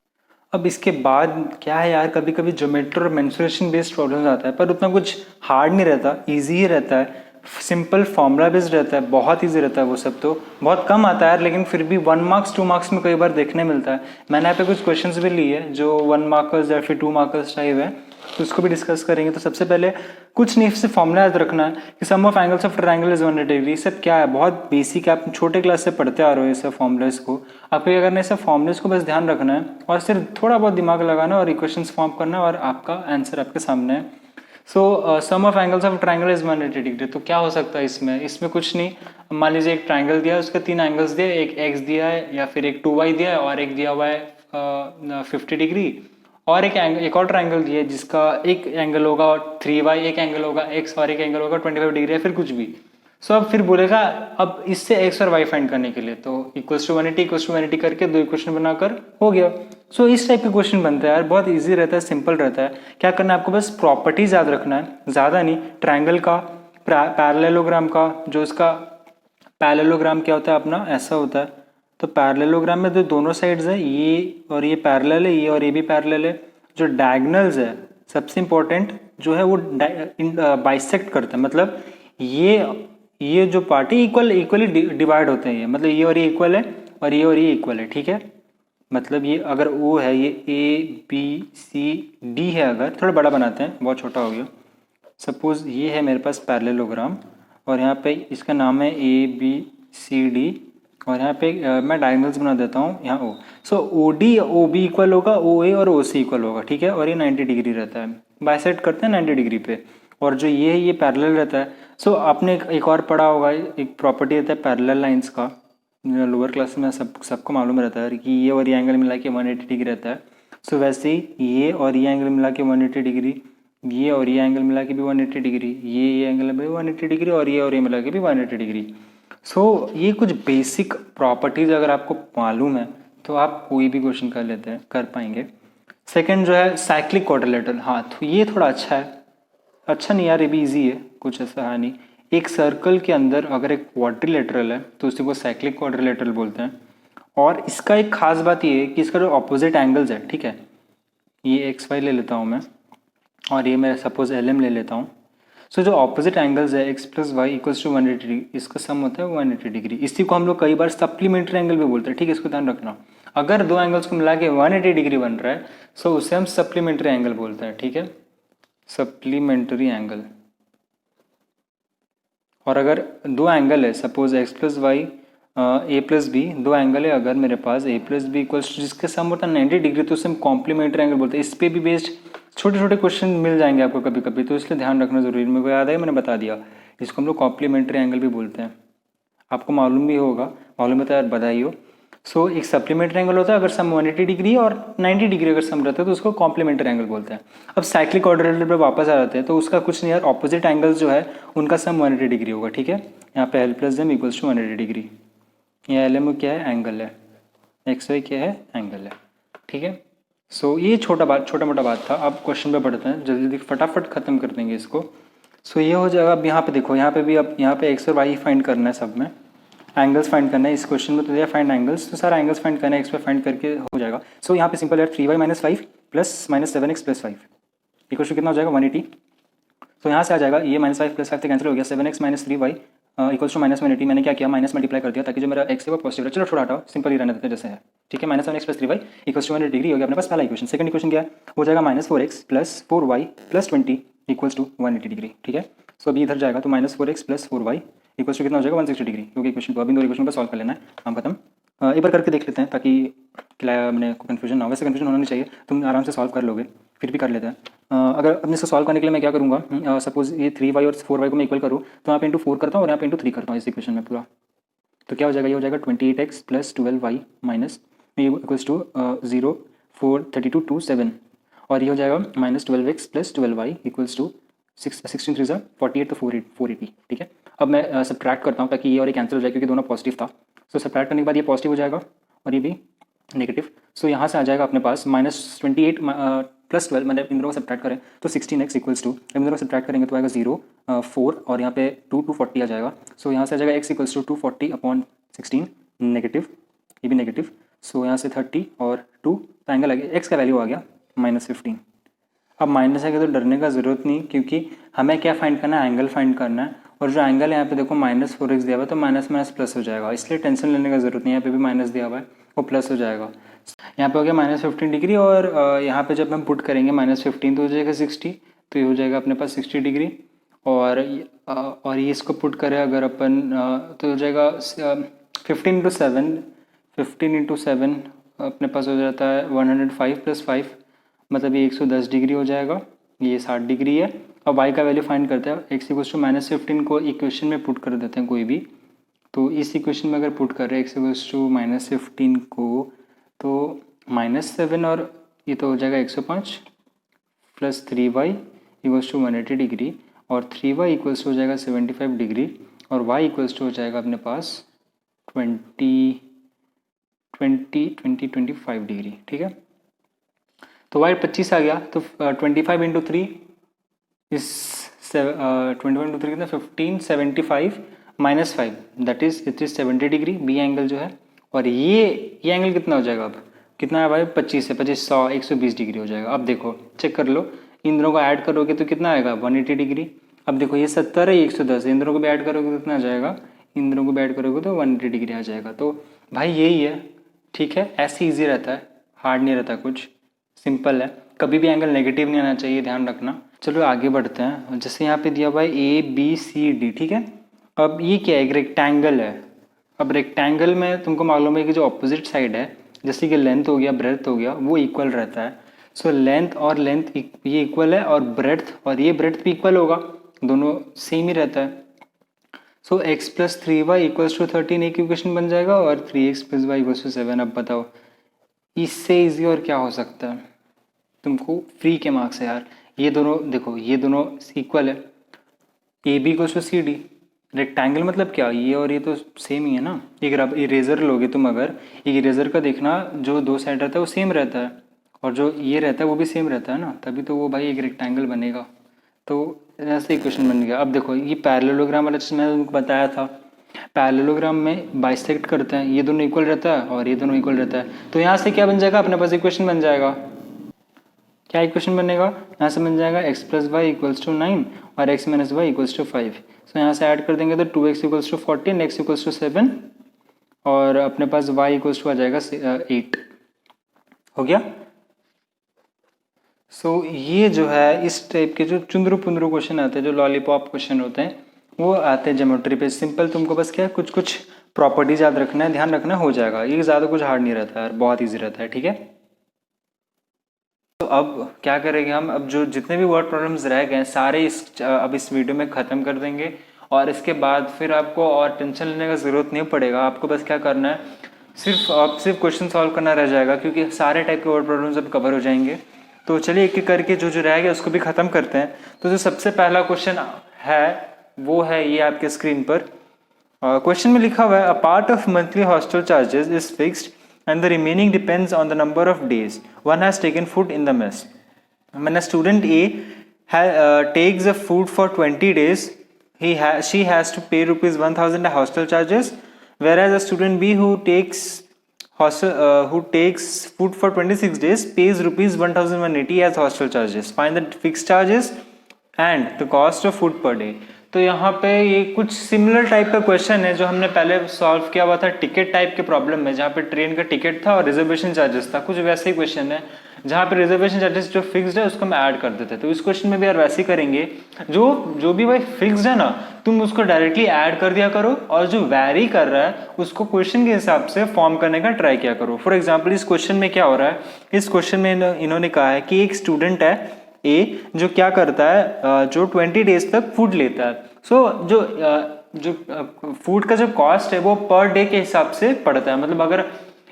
अब इसके बाद क्या है यार, कभी कभी ज्योमेट्री और मेंसुरेशन बेस्ड प्रॉब्लम आता है, पर उतना कुछ हार्ड नहीं रहता, इजी ही रहता है, सिंपल फॉर्मूला बेस्ड रहता है, बहुत इजी रहता है। वो सब तो बहुत कम आता है यार, लेकिन फिर भी 1 मार्क्स 2 मार्क्स में कई बार देखने मिलता है। मैंने यहाँ पे कुछ क्वेश्चंस भी लिए जो 1 मार्कर्स या फिर 2 मार्कर्स टाइप है, तो उसको भी डिस्कस करेंगे। तो सबसे पहले कुछ नहीं, सिर्फ फॉर्मूला याद रखना है कि sum of angles of triangle is 180 degree. ये सब क्या है, बहुत बेसिक है, आप छोटे क्लास से पढ़ते आ रहे हो ये सब फॉर्मूलाज को। आपको क्या करना है, सब फॉर्मूलाज को बस ध्यान रखना है और सिर्फ थोड़ा बहुत दिमाग लगाना और इक्वेशंस फॉर्म करना और आपका आंसर आपके सामने है। So sum of angles of triangle is 180 degree. तो क्या हो सकता है इसमें कुछ नहीं, मान लीजिए एक ट्रायंगल दिया है, उसके 3 एंगल्स दिए, एक एक्स दिया है या फिर एक 2y दिया है और एक दिया हुआ है 50 डिग्री, और एक और ट्रायंगल दिया है जिसका एक एंगल होगा 3y, एक एंगल होगा x और एक एंगल होगा 25 डिग्री या फिर कुछ भी। सो अब फिर बोलेगा अब इससे x और y फाइंड करने के लिए, तो इक्वल्स टू 180 करके 2 इक्वेशन बनाकर हो गया। सो इस टाइप के क्वेश्चन बनता है यार, बहुत इजी रहता है, सिंपल रहता है। क्या करना है आपको, बस प्रॉपर्टीज याद रखना है, ज़्यादा नहीं। ट्रायंगल का, पैरेललोग्राम का, जो इसका पैरेललोग्राम क्या होता है अपना, ऐसा होता है। तो पैरेललोग्राम में जो दोनों साइड्स है, ये और ये पैरेलल है, ये और ये भी पैरेलल है। जो डायगोनल्स है सबसे इंपॉर्टेंट जो है वो बाइसेक्ट करता है, मतलब ये जो पार्ट है इक्वली डिवाइड होते हैं, ये मतलब ये और ये इक्वल है और ये इक्वल है। ठीक है, मतलब ये अगर O है, ये ABCD है, अगर थोड़ा बड़ा बनाते हैं, बहुत छोटा हो गया। सपोज ये है मेरे पास पैरेललोग्राम और यहाँ पे इसका नाम है ABCD और यहाँ पे मैं डायगोनल्स बना देता हूँ यहाँ O। सो OD OB इक्वल होगा OA और OC इक्वल होगा। ठीक है, और ये 90 डिग्री रहता है, बाइसेक्ट करते हैं 90 डिग्री पे। और जो ये पैरेलल रहता है। सो आपने एक और पढ़ा होगा, एक प्रॉपर्टी रहता है पैरेलल लाइंस का, लोअर क्लास में सबको मालूम रहता है कि ये और ये एंगल मिला के 180 डिग्री रहता है। सो वैसे ही ये और ये एंगल मिला के 180 डिग्री, ये और ये एंगल मिला के भी 180 डिग्री, ये एंगल भी 180 डिग्री, और ये मिला के भी 180 डिग्री। सो ये कुछ बेसिक प्रॉपर्टीज अगर आपको मालूम है तो आप कोई भी क्वेश्चन कर लेते हैं, कर पाएंगे। सेकंड जो है साइक्लिक क्वाड्रिलेटरल, हाँ तो ये थोड़ा अच्छा है, अच्छा नहीं यार ये भी इजी है, कुछ ऐसा है नहीं। एक सर्कल के अंदर अगर एक क्वाड्रिलेटरल है तो उसी को साइक्लिक क्वाड्रिलेटरल बोलते हैं। और इसका एक खास बात ये है कि इसका जो ऑपोजिट एंगल्स है, ठीक है, ये एक्स वाई ले लेता हूँ मैं, और ये मैं सपोज एल एम ले लेता हूँ। सो जो ऑपोजिट एंगल्स है X plus Y equals to 180 degree, इसका सम होता है 180 डिग्री। इसी को हम लोग कई बार सप्लीमेंट्री एंगल भी बोलते हैं, ठीक है, इसको ध्यान रखना। अगर दो एंगल्स को मिला के 180 डिग्री बन रहा है सो उसे हम सप्लीमेंट्री एंगल बोलते हैं, ठीक है, सप्लीमेंट्री एंगल। और अगर दो एंगल है सपोज एक्स प्लस वाई ए प्लस बी, दो एंगल है अगर मेरे पास ए प्लस बी इक्वल्स टू जिसके सम होता है 90 डिग्री, तो उसे हम कॉम्प्लीमेंट्री एंगल बोलते हैं। इस पे भी बेस्ड छोटे छोटे क्वेश्चन मिल जाएंगे आपको कभी कभी, तो इसलिए ध्यान रखना जरूरी है। मेरे को याद है मैंने बता दिया, इसको हम लोग कॉम्प्लीमेंट्री एंगल भी बोलते हैं। आपको मालूम भी होगा, मालूम है तो यार बधाई हो। सो एक सप्लीमेंट्री एंगल होता है अगर सम 180 डिग्री और 90 डिग्री अगर सम रहता है तो उसको कॉम्प्लीमेंट्री एंगल बोलते हैं। अब साइक्लिक क्वाड्रिलेटरल पे वापस आ जाते हैं तो उसका कुछ नहीं यार, ऑपोजिट एंगल्स जो है उनका सम 180 डिग्री होगा, ठीक है। यहाँ पे L plus M equals to 180 degree, ये एल एम क्या है, एंगल है, एक्स वाई क्या है, एंगल है, ठीक है। सो ये छोटा मोटा बात था। अब क्वेश्चन पे बढ़ते हैं, जल्दी जल्दी फटाफट खत्म कर देंगे इसको। सो ये हो जाएगा। अब यहाँ पे देखो, यहाँ पे भी अब यहाँ पे एक्स और वाई फाइंड करना है, सब में एंगल्स फाइंड करना है। इस क्वेश्चन में तो दिया फाइंड एंगल्स, तो सारा एंगल्स फाइंड करना है, एक्स पे फाइंड करके हो जाएगा। सो यहाँ पे सिंपल है 3y minus 5 plus minus 7x plus 5 equal to कितना हो जाएगा 180। तो यहाँ से आ जाएगा ये माइनस 5 प्लस 5 से कैंसिल हो गया, 7x minus 3y equals to minus 180। मैंने क्या किया, माइनस मल्टीप्लाई कर दिया ताकि जो मेरा एक्स है वो पॉजिटिव है। चलो थोड़ा हटाओ, सिंपल ही रहने देते हैं जैसे है, ठीक है। Minus 7x plus 3y equals to 180 degree हो गया अपने पास पहला इक्वेशन। सेकंड इक्वेशन क्या है, हो जाएगा minus 4x plus 4y plus 20 equals to 180 degree, ठीक है। सो अभी इधर जाएगा तो minus 4x plus 4y equals to कितना हो जाएगा 160 डिग्री, क्योंकि इक्वेशन तो अभी दो इक्वेशन पर सॉल्व कर लेना है, काम खत्म। एक बार करके देख लेते हैं ताकि मैंने कन्फ्यूजन ना हो। वैसे कन्फ्यूजन होना नहीं चाहिए, तुम आराम से सॉल्व कर लोगे, फिर भी कर लेते हैं। अगर अपने इसको सॉल्व करने के लिए मैं क्या करूँगा, सपोज ये 3y और 4y को मैं इक्वल करूँ तो यहाँ पे इंटू 4 करता हूँ और यहाँ पे इंटू 3 करता हूँ इस इक्वेशन में पूरा। तो क्या हो जाएगा, ये हो जाएगा 28x plus 12y minus equals to 0 4 32 2 7, और ये हो जाएगा minus 12x plus 12y equals to 16 3 48 तो 480, ठीक है। अब मैं सब्ट्रैक्ट करता हूँ ताकि ये और ये कैंसिल हो जाए क्योंकि दोनों पॉजिटिव था। सो सब्ट्रैक्ट करने के बाद ये पॉजिटिव हो जाएगा और ये भी नेगेटिव। सो यहाँ से आ जाएगा अपने पास माइनस 28 प्लस 12, मतलब इन दोनों को सब्ट्रैक्ट करें तो 16x इक्वल्स टू, इन दोनों को सब्ट्रैक्ट करेंगे तो आएगा 0 4 और यहाँ पे 240 आ जाएगा। सो यहाँ से आ जाएगा x equals to 240 upon 16 negative, ये भी नेगेटिव। सो यहाँ से 30 और 2 तो एंगल आ गया, x का वैल्यू आ गया माइनस 15। अब माइनस है तो डरने का ज़रूरत नहीं, क्योंकि हमें क्या फाइंड करना है, एंगल फाइंड करना है। और जो एंगल है यहाँ पे देखो माइनस 4x दिया हुआ है तो माइनस माइनस प्लस हो जाएगा, इसलिए टेंशन लेने का ज़रूरत नहीं है। यहाँ पे भी माइनस दिया हुआ है वो प्लस हो जाएगा। यहाँ पे हो गया माइनस 15 डिग्री, और यहाँ पे जब हम पुट करेंगे माइनस 15 तो हो जाएगा 60, तो ये हो जाएगा अपने पास 60 डिग्री। और ये इसको पुट करें अगर अपन तो हो जाएगा 15 इंटू 7 अपने पास हो जाता है 105 प्लस 5, मतलब ये 110 डिग्री हो जाएगा, ये 60 डिग्री है। अब y का वैल्यू फाइंड करते हैं, x इक्वल्स टू माइनस 15 को इक्वेशन में पुट कर देते हैं कोई भी, तो इस इक्वेशन में अगर पुट कर रहे हैं x इक्वल्स टू माइनस 15 को, तो माइनस 7 और ये तो हो जाएगा 105 plus 3y equals to 180 degree, और 3y इक्वल्स टू हो जाएगा 75 डिग्री, और y इक्वल्स टू हो जाएगा अपने पास 25 डिग्री, ठीक है। तो y 25 आ गया, तो 25 इंटू 3 इस 25 इंटू 3 कितना 15 75 minus 5 that is it is 70 degree B angle जो है। और ये एंगल कितना हो जाएगा, अब कितना है भाई 25 से 25 100 120 डिग्री हो जाएगा। अब देखो चेक कर लो, इन दोनों को ऐड करोगे तो कितना आएगा 180 डिग्री। अब देखो ये 70 है 110 है, इन दोनों को भी ऐड करोगे तो कितना आ जाएगा, इन दोनों को भी ऐड करोगे तो 180 डिग्री आ जाएगा। तो भाई यही है, ठीक है, ऐसे ईजी रहता है, हार्ड नहीं रहता, कुछ सिंपल है। कभी भी एंगल नेगेटिव नहीं आना चाहिए, ध्यान रखना। चलो आगे बढ़ते हैं। जैसे यहाँ पे दिया हुआ है ABCD, ठीक है। अब ये क्या है, एक रेक्टेंगल है। अब रेक्टेंगल में तुमको मालूम है कि जो ऑपोजिट साइड है, जैसे कि लेंथ हो गया ब्रेड्थ हो गया, वो इक्वल रहता है। सो लेंथ और लेंथ ये इक्वल है, और ब्रेड्थ और ये ब्रेड्थ भी इक्वल होगा, दोनों सेम ही रहता है। So x plus 3y equals to 13 एक इक्वेशन बन जाएगा, और 3x plus Y equals to 7। अब बताओ इससे इजी और क्या हो सकता है, तुमको फ्री के मार्क्स है यार। ये दोनों देखो, ये दोनों इक्वल है, A B equals to C D. Rectangle मतलब क्या, ये और ये तो सेम ही है ना। एक इरेजर लोगे तुम, अगर एक इरेजर का देखना, जो दो साइड रहता है वो सेम रहता है, और जो ये रहता है वो भी सेम रहता है ना, तभी तो वो भाई एक रेक्टेंगल बनेगा। तो ऐसे ही क्वेश्चन बन गया। अब देखो ये पैरेललोग्राम वाला चीज़ मैंने तुमको बताया था, पैरेललोग्राम में बाइसेक्ट करते हैं, ये दोनों इक्वल रहता है और ये दोनों इक्वल रहता है, तो यहाँ से क्या बन जाएगा, अपने पास इक्वेशन बन जाएगा। क्या इक्वेशन बनेगा, यहाँ से बन जाएगा x plus Y equals to 9 और x minus Y equals to 5। So यहाँ से ऐड कर देंगे तो 2x equals to 14, x equals to 7 और अपने पास y इक्वल्स टू आ जाएगा 8। हो गया। सो ये जो है इस टाइप के जो चुंदरू पुंदरू क्वेश्चन आते हैं, जो लॉलीपॉप क्वेश्चन होते हैं, वो आते हैं ज्योमेट्री पे। सिंपल, तुमको बस क्या है, कुछ कुछ प्रॉपर्टीज याद रखना है, ध्यान रखना, हो जाएगा। ये ज़्यादा कुछ हार्ड नहीं रहता है, बहुत ईजी रहता है। ठीक है, तो अब क्या करेंगे हम, अब जो जितने भी वर्ड प्रॉब्लम्स रह गए सारे अब इस वीडियो में ख़त्म कर देंगे, और इसके बाद फिर आपको और टेंशन लेने का ज़रूरत नहीं पड़ेगा। आपको बस क्या करना है, सिर्फ क्वेश्चन सॉल्व करना रह जाएगा, क्योंकि सारे टाइप के वर्ड प्रॉब्लम्स अब कवर हो जाएंगे। तो चलिए एक एक करके जो जो रह गया उसको भी ख़त्म करते हैं। तो जो सबसे पहला क्वेश्चन है वो है ये आपके स्क्रीन पर। क्वेश्चन में लिखा हुआ है, a part of monthly hostel charges is fixed and the remaining depends on the number of days one has taken food in the mess. When a student A takes a food for 20 days, she has to pay rupees 1000 hostel charges, whereas a student B who takes food for 26 days pays rupees 1180 as hostel charges. Find the fixed charges and the cost of food per day. तो यहाँ पे ये कुछ सिमिलर टाइप का क्वेश्चन है जो हमने पहले सॉल्व किया हुआ था टिकट टाइप के प्रॉब्लम में, जहाँ पे ट्रेन का टिकट था और रिजर्वेशन चार्जेस था। कुछ वैसे ही क्वेश्चन है जहाँ पे रिजर्वेशन चार्जेस जो फिक्स्ड है उसको हम ऐड कर देते। तो इस क्वेश्चन में भी यार वैसे ही करेंगे, जो भी भाई फिक्स्ड है ना, तुम उसको डायरेक्टली ऐड कर दिया करो, और जो वैरी कर रहा है उसको क्वेश्चन के हिसाब से फॉर्म करने का ट्राई किया करो। फॉर एग्जाम्पल इस क्वेश्चन में क्या हो रहा है, इस क्वेश्चन में इन्होंने कहा है कि एक स्टूडेंट है ए जो क्या करता है, जो 20 डेज तक फूड लेता है। सो जो फूड का जो कॉस्ट है वो पर डे के हिसाब से पड़ता है। मतलब अगर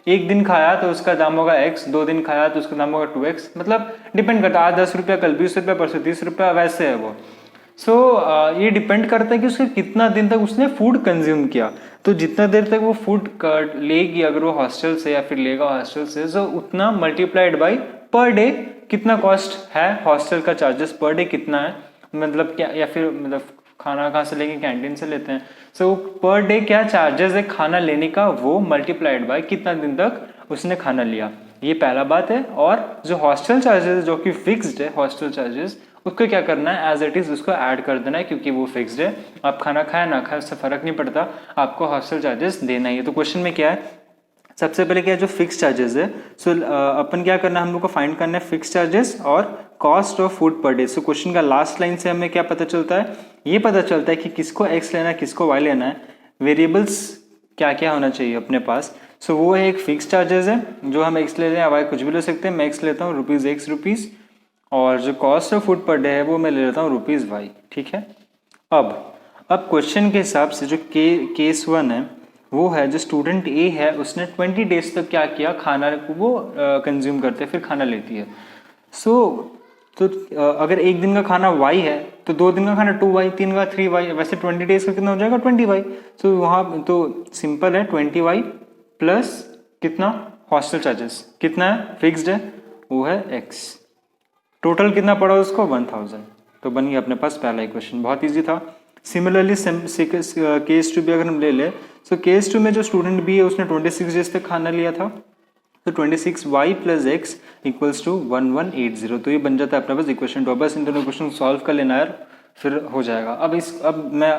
एक दिन खाया तो उसका दाम होगा x, 2 दिन खाया तो उसका दाम होगा 2x, मतलब डिपेंड करता है, आज 10 रुपया, कल 20 रुपया, परसों 30 रुपया, वैसे है वो। सो ये डिपेंड करता है कि उसके कितना दिन तक उसने फूड कंज्यूम किया। तो जितना देर तक वो फूड लेगी, अगर वो हॉस्टल से या फिर लेगा हॉस्टल से, तो उतना मल्टीप्लाइड बाई पर डे कितना कॉस्ट है, हॉस्टल का चार्जेस पर डे कितना है, मतलब क्या, या फिर मतलब खाना कहाँ से लेंगे, कैंटीन से लेते हैं। सो पर डे क्या चार्जेस है खाना लेने का, वो मल्टीप्लाइड बाय कितना दिन तक उसने खाना लिया, ये पहला बात है। और जो हॉस्टल चार्जेस जो कि फिक्स्ड है, हॉस्टल चार्जेस उसको क्या करना है, एज इट इज उसको ऐड कर देना है, क्योंकि वो फिक्स्ड है। आप खाना खाए ना खाए उससे फर्क नहीं पड़ता, आपको हॉस्टल चार्जेस देना ही है। तो क्वेश्चन में क्या है, सबसे पहले क्या है, जो फिक्स चार्जेस है। सो अपन क्या करना है, हम लोग को फाइंड करना है फिक्स चार्जेस और cost of food per day. So question का लास्ट लाइन से हमें क्या पता चलता है, ये पता चलता है कि किसको x लेना है, किसको y लेना है, वेरिएबल्स क्या क्या होना चाहिए अपने पास। सो वो है एक फिक्स चार्जेस है, जो हम x ले रहे हैं, y कुछ भी ले सकते हैं। मैं x लेता हूँ ₹x, और जो cost of food per day है वो मैं ले लेता हूँ ₹y। ठीक है, अब क्वेश्चन के हिसाब से जो केस 1 है वो है, जो स्टूडेंट ए है उसने 20 डेज तक क्या किया, खाना वो कंज्यूम करते फिर खाना लेती है। तो अगर एक दिन का खाना y है तो 2 दिन का खाना 2y, 3 का 3y, वैसे 20 डेज का कितना हो जाएगा 20y। सो वहाँ तो सिंपल है, 20y प्लस कितना हॉस्टल चार्जेस कितना है, फिक्स्ड है, वो है x। टोटल कितना पड़ा उसको 1000। तो बन गया अपने पास पहला इक्वेशन, बहुत ईजी था। सिमिलरली केस 2 भी अगर हम ले ले, सो केस 2 में जो स्टूडेंट बी है उसने 26 डेज तक खाना लिया था, तो 26y plus x equals to 1180। तो ये बन जाता है अपने पास इक्वेशन 2। बस इन दोनों क्वेश्चन सॉल्व कर लेना यार, फिर हो जाएगा। अब मैं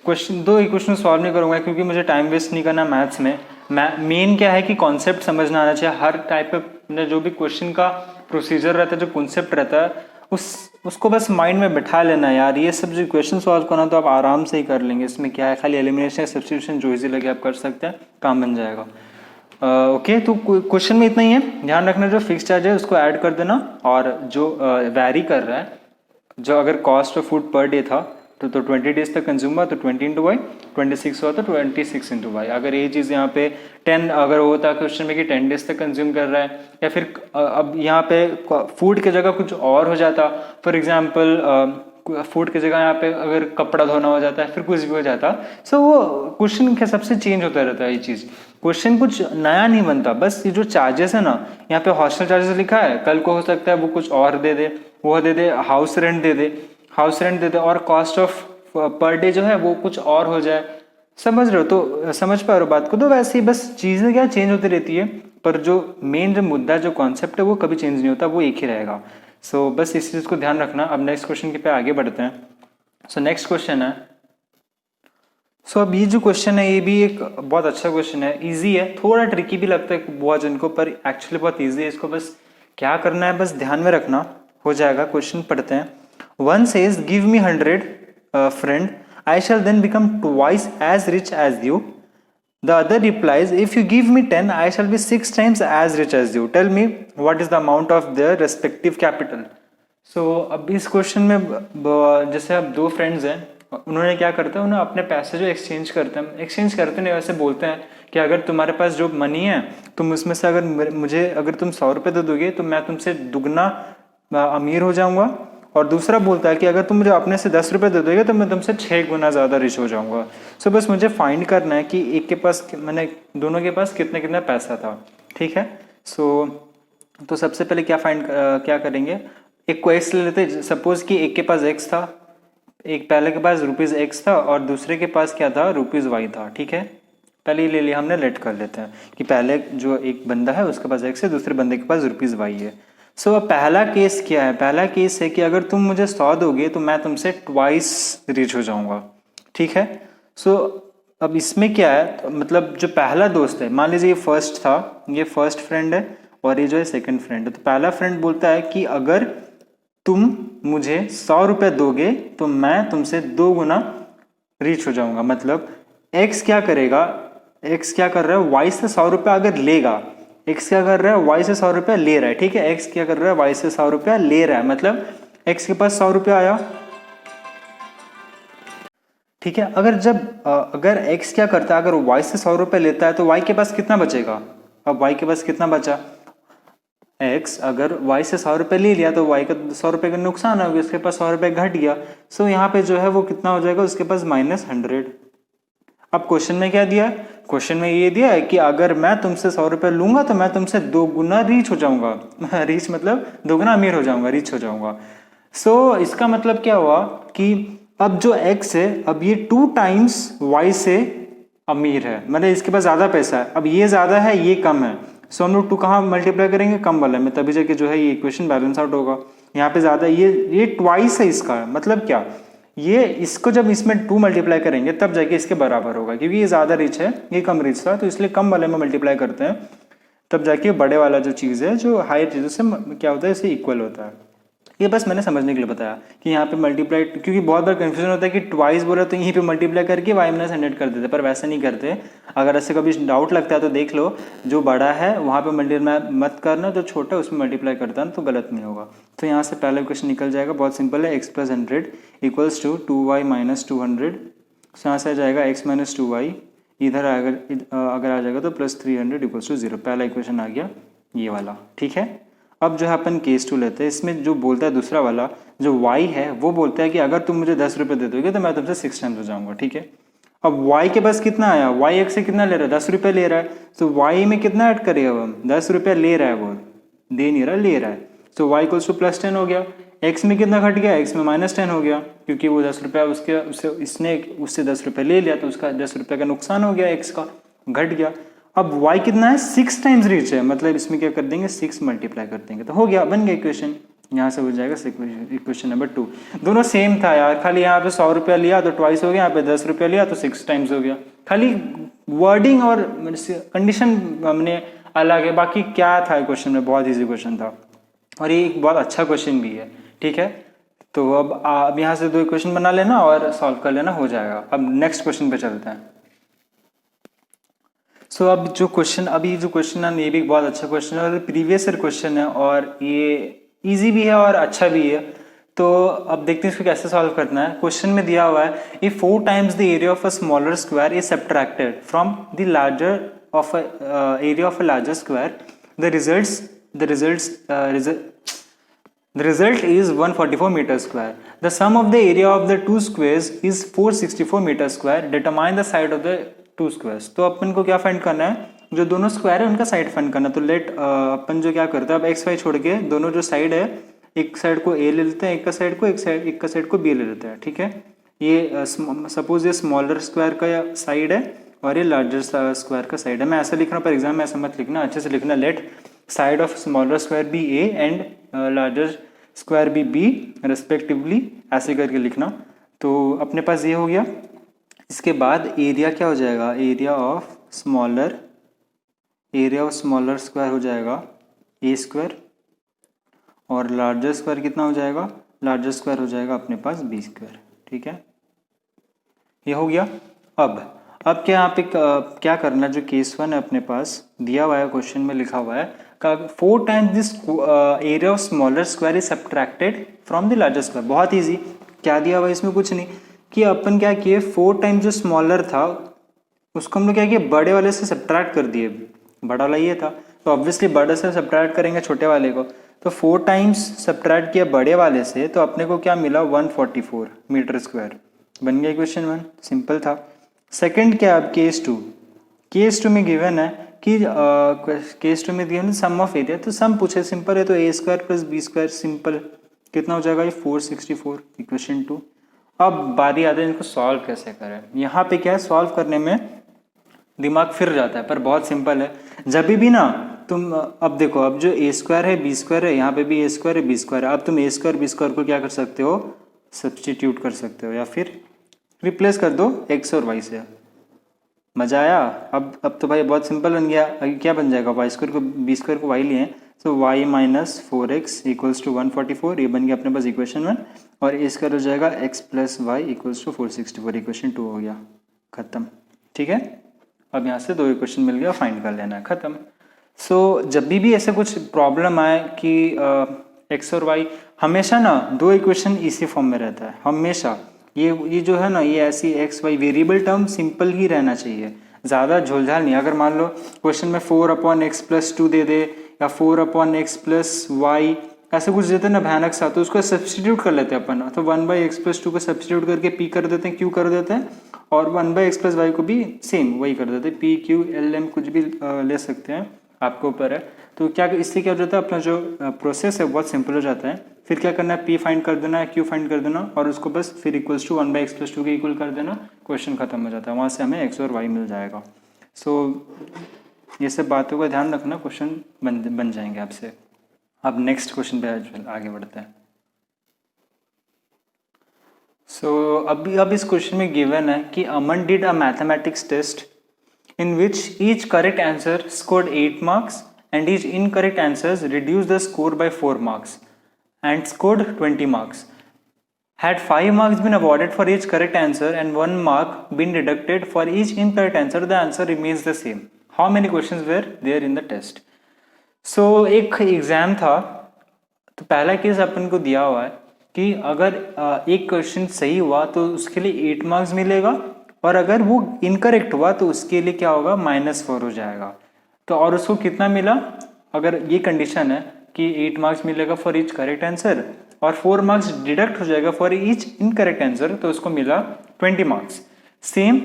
क्वेश्चन 2 इक्वेशन सॉल्व नहीं करूँगा, क्योंकि मुझे टाइम वेस्ट नहीं करना मैथ्स में। मेन क्या है कि कॉन्सेप्ट समझना आना चाहिए। हर टाइप का जो भी क्वेश्चन का प्रोसीजर रहता है, जो कॉन्सेप्ट रहता है, उसको बस माइंड में बैठा लेना है यार। ये सब जो क्वेश्चन सॉल्व करना तो आप आराम से ही कर लेंगे, इसमें क्या है, खाली एलिमिनेशन सब्स्टिट्यूशन जो इजी लगे आप कर सकते हैं, काम बन जाएगा। ओके, तो क्वेश्चन में इतना ही है। ध्यान रखना जो फिक्स चार्ज है उसको ऐड कर देना, और जो वैरी कर रहा है, जो अगर cost of food per day था तो 20 डेज तक कंज्यूम हुआ तो 20 इंटू वाई, 26 हुआ तो 26 इंटू वाई। अगर ये चीज़ यहाँ पे 10 अगर होता क्वेश्चन में कि 10 डेज तक कंज्यूम कर रहा है, या फिर अब यहाँ पे फूड की जगह कुछ और हो जाता, फॉर एग्जाम्पल फूड की जगह यहाँ पे अगर कपड़ा धोना हो जाता है, फिर कुछ भी हो जाता, सो वो क्वेश्चन के हिसाब से चेंज होता रहता है ये चीज़। क्वेश्चन कुछ नया नहीं बनता, बस ये जो चार्जेस है ना, यहाँ पे हॉस्टल चार्जेस लिखा है, कल को हो सकता है वो कुछ और दे दे, वो दे दे हाउस रेंट दे दे, हाउस रेंट दे दे, और कॉस्ट ऑफ पर डे जो है वो कुछ और हो जाए। समझ रहे हो? तो समझ पा रहे हो बात को? तो वैसे ही बस चीज़ें क्या चेंज होती रहती है, पर जो मेन जो मुद्दा जो कॉन्सेप्ट है वो कभी चेंज नहीं होता, वो एक ही रहेगा। सो बस इस चीज़ को ध्यान रखना। अब नेक्स्ट क्वेश्चन के पे आगे बढ़ते हैं। सो नेक्स्ट क्वेश्चन है, अब ये जो क्वेश्चन है ये भी एक बहुत अच्छा क्वेश्चन है, इजी है, थोड़ा ट्रिकी भी लगता है बहुत जन को, पर एक्चुअली बहुत इजी है। इसको बस क्या करना है, बस ध्यान में रखना, हो जाएगा। क्वेश्चन पढ़ते हैं। One says give me 100 friend, I shall then become twice as rich as you. The other replies if you give me 10 I shall be 6 times as rich as you, tell me what is the amount of their respective capital. So अब इस क्वेश्चन में जैसे अब दो फ्रेंड्स हैं, उन्होंने क्या करते हैं, उन्हें अपने पैसे जो एक्सचेंज करते नहीं, वैसे बोलते हैं कि अगर तुम्हारे पास जो मनी है, तुम उसमें से अगर तुम 100 रुपये दे दोगे तो मैं तुमसे दुगना अमीर हो जाऊंगा, और दूसरा बोलता है कि अगर तुम मुझे अपने से 10 रुपये दे दोगे तो मैं तुमसे 6 गुना ज़्यादा रिच हो जाऊंगा। सो बस मुझे फाइंड करना है कि एक के पास मैंने दोनों के पास कितना कितना पैसा था, ठीक है। तो सबसे पहले क्या करेंगे, एक को एक्स ले लेते हैं। सपोज कि एक के पास एक्स था, एक पहले के पास रुपीज़ एक्स था और दूसरे के पास क्या था, रुपीज़ वाई था, ठीक है। पहले ही ले लिया हमने, लेट कर लेते हैं कि पहले जो एक बंदा है उसके पास एक्स है, दूसरे बंदे के पास रुपीज़ वाई है। सो अब पहला केस क्या है, पहला केस है कि अगर तुम मुझे 100 दोगे तो मैं तुमसे ट्वाइस रिच हो जाऊंगा, ठीक है। सो अब इसमें क्या है, तो मतलब जो पहला दोस्त है, मान लीजिए ये फर्स्ट था, ये फर्स्ट फ्रेंड है और ये जो है सेकंड फ्रेंड है। तो पहला फ्रेंड बोलता है कि अगर तुम मुझे 100 रुपये दोगे तो मैं तुमसे 2 गुना रिच हो जाऊंगा। मतलब एक्स क्या करेगा, एक्स क्या कर रहा है, वाई से 100 रुपये अगर लेगा, एक्स क्या कर रहा है, वाई से 100 रुपया ले रहा है, ठीक है। एक्स क्या कर रहा है, वाई से 100 रुपया ले रहा है, मतलब एक्स के पास 100 रुपया आया, ठीक है। अगर एक्स क्या करता है, अगर वाई से 100 रुपये लेता है तो वाई के पास कितना बचेगा। अब वाई के पास कितना बचा, एक्स अगर वाई से 100 रुपये ले लिया तो वाई का 100 रुपये का नुकसान हो गया, उसके पास 100 रुपये घट गया। सो यहाँ पे जो है वो कितना हो जाएगा, उसके पास -100। अब क्वेश्चन में क्या दिया है, क्वेश्चन में ये दिया है कि अगर मैं तुमसे 100 रुपये लूंगा तो मैं तुमसे 2 गुना रिच हो जाऊंगा। रिच मतलब 2 गुना अमीर हो जाऊंगा, रिच हो जाऊंगा। सो इसका मतलब क्या हुआ कि अब जो x है, अब ये 2 टाइम्स y से अमीर है, मतलब इसके पास ज्यादा पैसा है। अब ये ज्यादा है, ये कम है, सो हम लोग 2 कहाँ मल्टीप्लाई करेंगे, कम वाले में, तभी जाके जो है ये इक्वेशन बैलेंस आउट होगा। यहाँ पे ज्यादा, ये ट्वाइस है इसका, मतलब क्या, ये इसको जब इसमें 2 मल्टीप्लाई करेंगे तब जाके इसके बराबर होगा, क्योंकि ये ज्यादा रिच है, ये कम रिच था, तो इसलिए कम वाले में मल्टीप्लाई करते हैं, तब जाके बड़े वाला जो चीज़ है जो हायर चीज़ों से क्या होता है, इससे इक्वल होता है। ये बस मैंने समझने के लिए बताया कि यहाँ पे मल्टीप्लाई, क्योंकि बहुत बार कंफ्यूजन होता है कि ट्वाइस बोला तो यहीं पे मल्टीप्लाई करके वाई -100 कर देते, पर वैसे नहीं करते। अगर ऐसे कभी डाउट लगता है तो देख लो, जो बड़ा है वहाँ पे मल्टीप्लाई मत करना, जो छोटा है उसमें मल्टीप्लाई करता है तो गलत नहीं होगा। तो यहाँ से पहला क्वेश्चन निकल जाएगा, बहुत सिंपल है, x + 100 = 2y - 200। यहाँ से आ जाएगा x - 2y, इधर अगर आ जाएगा तो +300 = 0। पहला इक्वेशन आ गया ये वाला, ठीक है। अब जो है अपन केस 2 लेते हैं। इसमें जो बोलता है दूसरा वाला जो y है, वो बोलता है कि अगर तुम मुझे 10 रुपये दे दोगे तो मैं तुमसे 6 टाइम्स हो जाऊंगा, ठीक है। अब y के पास कितना आया, y x से कितना ले रहा है, 10 रुपये ले रहा है, तो y में कितना ऐड करेगा वो, 10 रुपये ले रहा है, वो दे नहीं रहा, ले रहा है। तो y = +10 हो गया। x में कितना घट गया, x में -10 हो गया, क्योंकि वो 10 रुपया उससे 10 रुपये ले लिया, तो उसका 10 रुपये का नुकसान हो गया, x का घट गया। अब y कितना है, 6 टाइम्स रिच है, मतलब इसमें क्या कर देंगे, 6 मल्टीप्लाई कर देंगे तो हो गया, बन गया इक्वेशन। यहाँ से हो जाएगा इक्वेशन नंबर 2। दोनों सेम था यार, खाली यहाँ पे 100 रुपया लिया तो ट्वाइस हो गया, यहाँ पे 10 रुपया लिया तो 6 टाइम्स हो गया, खाली वर्डिंग और कंडीशन हमने अलग है, बाकी क्या था क्वेश्चन में, बहुत ईजी क्वेश्चन था और ये एक बहुत अच्छा क्वेश्चन भी है, ठीक है। तो अब यहाँ से 2 इक्वेशन बना लेना और सॉल्व कर लेना, हो जाएगा। अब नेक्स्ट क्वेश्चन पे चलते हैं। सो अब जो क्वेश्चन है ये भी बहुत अच्छा क्वेश्चन है और प्रीवियस ईयर क्वेश्चन है और ये इजी भी है और अच्छा भी है। तो अब देखते हैं इसको कैसे सॉल्व करना है। क्वेश्चन में दिया हुआ है if 4 times the area of a smaller square is subtracted from the larger of area of a larger square the result is 144 meter square. The sum of the area of the two squares is 464 meter square. Determine the side of the two squares. तो अपन को क्या फाइंड करना है, जो दोनों स्क्वायर है उनका साइड फाइंड करना। तो लेट अपन जो क्या करते हैं, अब एक्स वाई छोड़ के दोनों जो साइड है, एक साइड को ए ले लेते हैं, एक का साइड को एक का साइड को बी ले लेते हैं। ठीक है, ये सपोज ये स्मॉलर स्क्वायर का साइड है और ये लार्जर स्क्वायर का साइड है। मैं ऐसा लिख रहा हूँ, पर एग्जाम में ऐसा मत लिखना, अच्छे से लिखना। Let side of smaller square be A and larger square be B respectively, ऐसे करके लिखना। तो अपने पास ये हो गया। इसके बाद एरिया क्या हो जाएगा, एरिया ऑफ स्मॉलर स्क्वायर हो जाएगा ए स्क्वायर, और लार्जर स्क्वायर कितना हो जाएगा, लार्जर स्क्वायर हो जाएगा अपने पास बी स्क्वायर। ठीक है, ये हो गया। अब क्या यहाँ पे क्या करना, जो केस 1 है अपने पास दिया हुआ है, क्वेश्चन में लिखा हुआ है 4 times this area of smaller square is subtracted from the larger square. बहुत इजी, क्या दिया हुआ है इसमें, कुछ नहीं, कि अपन क्या किए 4 टाइम्स जो स्मॉलर था उसको हम लोग क्या किए, बड़े वाले से सब्ट्रैक्ट कर दिए। बड़ा वाला ये था, तो ऑब्वियसली बड़े से सब्ट्रैक्ट करेंगे छोटे वाले को, तो 4 टाइम्स सब्ट्रैक्ट किया बड़े वाले से, तो अपने को क्या मिला 144 मीटर स्क्वायर। बन गया क्वेश्चन 1, सिंपल था। सेकंड क्या, अब केस 2 में गिवन है कि केस 2 में दिया है सम ऑफ एरिया, तो सम पूछे, सिंपल है, तो A square plus B square, simple कितना हो जाएगा ये 464, इक्वेशन 2। अब बारी आती है इनको सॉल्व कैसे करें। यहाँ पे क्या है, सॉल्व करने में दिमाग फिर जाता है, पर बहुत सिंपल है। जब भी ना तुम, अब देखो, अब जो ए स्क्वायर है बी स्क्वायर है, यहाँ पे भी ए स्क्वायर है बी स्क्वायर है, अब तुम ए स्क्वायर बी स्क्वायर को क्या कर सकते हो, सब्सटीट्यूट कर सकते हो, या फिर रिप्लेस कर दो एक्स और वाई से। मजा आया। अब तो भाई बहुत सिंपल बन गया। क्या बन जाएगा, वाई स्क्वायर को बी स्क्वायर को वाई लिए, तो Y minus 4x equals to 144, ये बन गया अपने पास इक्वेशन 1, और ए स्क्वायर हो जाएगा X plus Y equals to 464, equation 2 हो गया, खत्म। ठीक है, अब यहाँ से 2 इक्वेशन मिल गया, फाइंड कर लेना है, खत्म। सो जब भी ऐसे कुछ प्रॉब्लम आए कि एक्स और वाई, हमेशा ना 2 इक्वेशन इसी फॉर्म में रहता है, हमेशा। ये जो है ना, ये ऐसी X Y variable term simple ही रहना चाहिए, ज़्यादा झोलझाल नहीं। अगर मान लो क्वेश्चन में 4/x + 2 दे दे, या 4/x + y, ऐसे कुछ देते ना भयानक सा, तो उसको सब्सटीट्यूट कर लेते हैं अपन। तो 1/x + 2 को सब्सटीट्यूट करके p कर देते हैं, q कर देते हैं, और 1/x + y को भी सेम वही कर देते हैं, p q l m कुछ भी ले सकते हैं, आपके ऊपर है। तो क्या, इससे क्या हो जाता है, अपना जो प्रोसेस है बहुत सिंपल हो जाता है। फिर क्या करना है, p फाइंड कर देना है, q फाइंड कर देना, और उसको बस फिर इक्वल्स टू 1/x + 2 के इक्वल कर देना, क्वेश्चन खत्म हो जाता है। वहाँ से हमें x और y मिल जाएगा। सो ये सब बातों का ध्यान रखना, क्वेश्चन बन जाएंगे आपसे। अब नेक्स्ट क्वेश्चन पे आगे बढ़ते हैं। अब इस क्वेश्चन में गिवन है कि Aman did a mathematics test in which each correct answer scored 8 marks and each incorrect answers reduced the score by 4 marks and scored 20 marks. Had 5 marks been awarded for each correct answer and 1 mark been deducted for each incorrect answer, the answer remains the same. How many questions were there in the test? So एक एग्जाम था, तो पहला केस अपन को दिया हुआ है कि अगर एक क्वेश्चन सही हुआ तो उसके लिए 8 मार्क्स मिलेगा, और अगर वो इनकरेक्ट हुआ तो उसके लिए क्या होगा, -4 हो जाएगा। तो और उसको कितना मिला, अगर ये कंडीशन है कि 8 मार्क्स मिलेगा फॉर ईच करेक्ट आंसर और 4 मार्क्स डिडक्ट हो जाएगा फॉर ईच इनकरेक्ट आंसर, तो उसको मिला 20 मार्क्स। सेम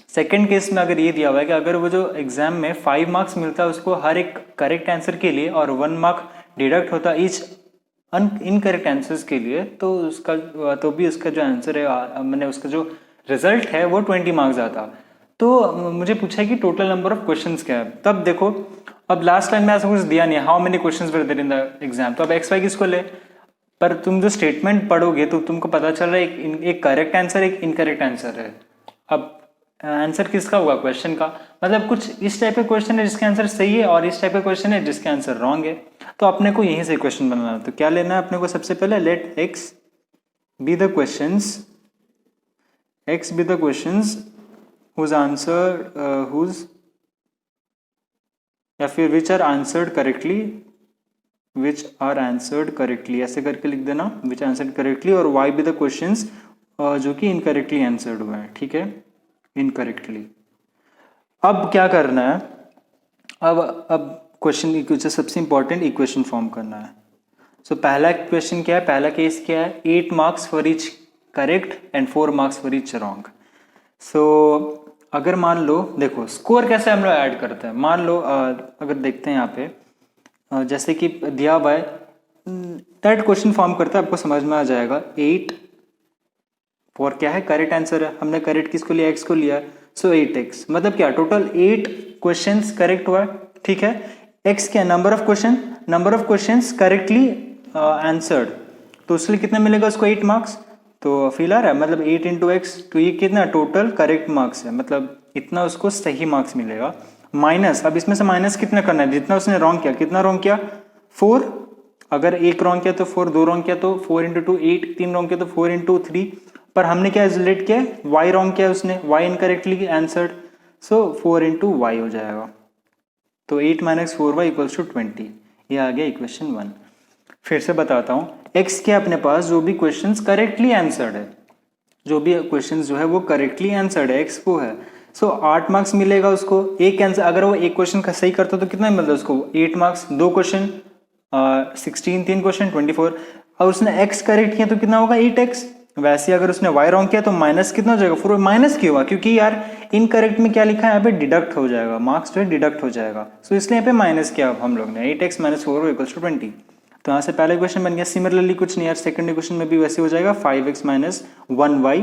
सेकेंड केस में अगर ये दिया हुआ है कि अगर वो जो एग्जाम में 5 मार्क्स मिलता है उसको हर एक करेक्ट आंसर के लिए, और 1 मार्क डिडक्ट होता ईच इनकरेक्ट आंसर्स के लिए, तो उसका तो भी उसका जो आंसर है, मैंने उसका जो रिजल्ट है वो 20 मार्क्स आता। तो मुझे पूछा है कि टोटल नंबर ऑफ क्वेश्चंस क्या है। तब देखो, अब लास्ट टाइम में ऐसा कुछ दिया नहीं है, how many questions were there in the exam, तो अब एक्स वाई किसको ले, पर तुम जो स्टेटमेंट पढ़ोगे तो तुमको पता चल रहा है एक करेक्ट आंसर एक इनकरेक्ट आंसर है। अब आंसर किसका होगा क्वेश्चन का, मतलब कुछ इस टाइप का क्वेश्चन है जिसके आंसर सही है, और इस टाइप का क्वेश्चन है जिसके आंसर रॉन्ग है। तो अपने को यहीं से क्वेश्चन बनाना है। तो क्या लेना है अपने को, सबसे पहले let X be the questions, X be the questions whose answer whose या फिर which are answered correctly which are answered correctly, ऐसे करके लिख देना विच आंसर्ड करेक्टली, और वाई बी द क्वेश्चंस जो कि इनकरेक्टली आंसर्ड हुए हैं, ठीक है, इनकरेक्टली। अब क्या करना है, अब क्वेश्चन सबसे इंपॉर्टेंट इक्वेशन फॉर्म करना है। सो पहला क्वेश्चन क्या है, पहला केस क्या है, 8 marks for each correct and 4 marks for each wrong. So अगर मान लो, देखो स्कोर कैसे हम लोग ऐड करते हैं, मान लो अगर देखते हैं यहाँ पे जैसे कि दिया हुआ है, थर्ड क्वेश्चन फॉर्म करते हैं, आपको समझ में आ जाएगा। 8 फॉर क्या है, करेक्ट आंसर है, हमने करेक्ट किसको लिया, एक्स को लिया, सो 8x, मतलब क्या टोटल 8 क्वेश्चंस करेक्ट हुआ, ठीक है। x क्या, number of questions correctly answered, तो उसके कितना मिलेगा उसको 8 मार्क्स, तो फील आ रहा है, मतलब 8 इंटू एक्स, तो ये कितना टोटल करेक्ट मार्क्स है, मतलब इतना उसको सही मार्क्स मिलेगा। माइनस, अब इसमें से माइनस कितना करना है, जितना उसने रॉन्ग किया, कितना रॉन्ग किया, 4, अगर एक रॉन्ग किया तो 4, 2 रॉन्ग किया तो 4 इंटू 2 8, 3 रॉन्ग किया तो 4 इंटू 3, पर हमने क्या रिलेट किया, वाई रॉन्ग किया उसने, वाई इनकरेक्टली आंसर्ड, सो 4 इंटू वाई हो जाएगा, तो 8 माइनस 4y इक्वल्स टू 20, ये आ गया इक्वेशन 1। फिर से बताता हूँ, x के अपने पास जो भी क्वेश्चंस करेक्टली आंसर्ड है, जो भी क्वेश्चंस जो है वो करेक्टली आंसर्ड है, x वो है, सो 8 मार्क्स मिलेगा उसको। एक आंसर, अगर वो एक क्वेश्चन का सही करता तो कितना मिलता उसको, 8 मार्क्स, दो क्वेश्चन 16, 3 क्वेश्चन 24, और उसने x करेक्ट किया तो कितना होगा 8x। वैसे अगर उसने y रॉन्ग किया तो माइनस कितना हो जाएगा, फिर माइनस क्यों हुआ, क्योंकि यार इनकरेक्ट में क्या लिखा है यहाँ पे, डिडक्ट हो जाएगा, मार्क्स जो है डिडक्ट हो जाएगा, सो इसलिए यहाँ पे माइनस किया हम लोग ने, 8x माइनस 4 इक्वल्स टू 20, तो यहाँ से पहला क्वेश्चन बन गया। सिमिलरली कुछ नहीं यार, सेकंड क्वेश्चन में भी वैसे हो जाएगा, 5x minus 1y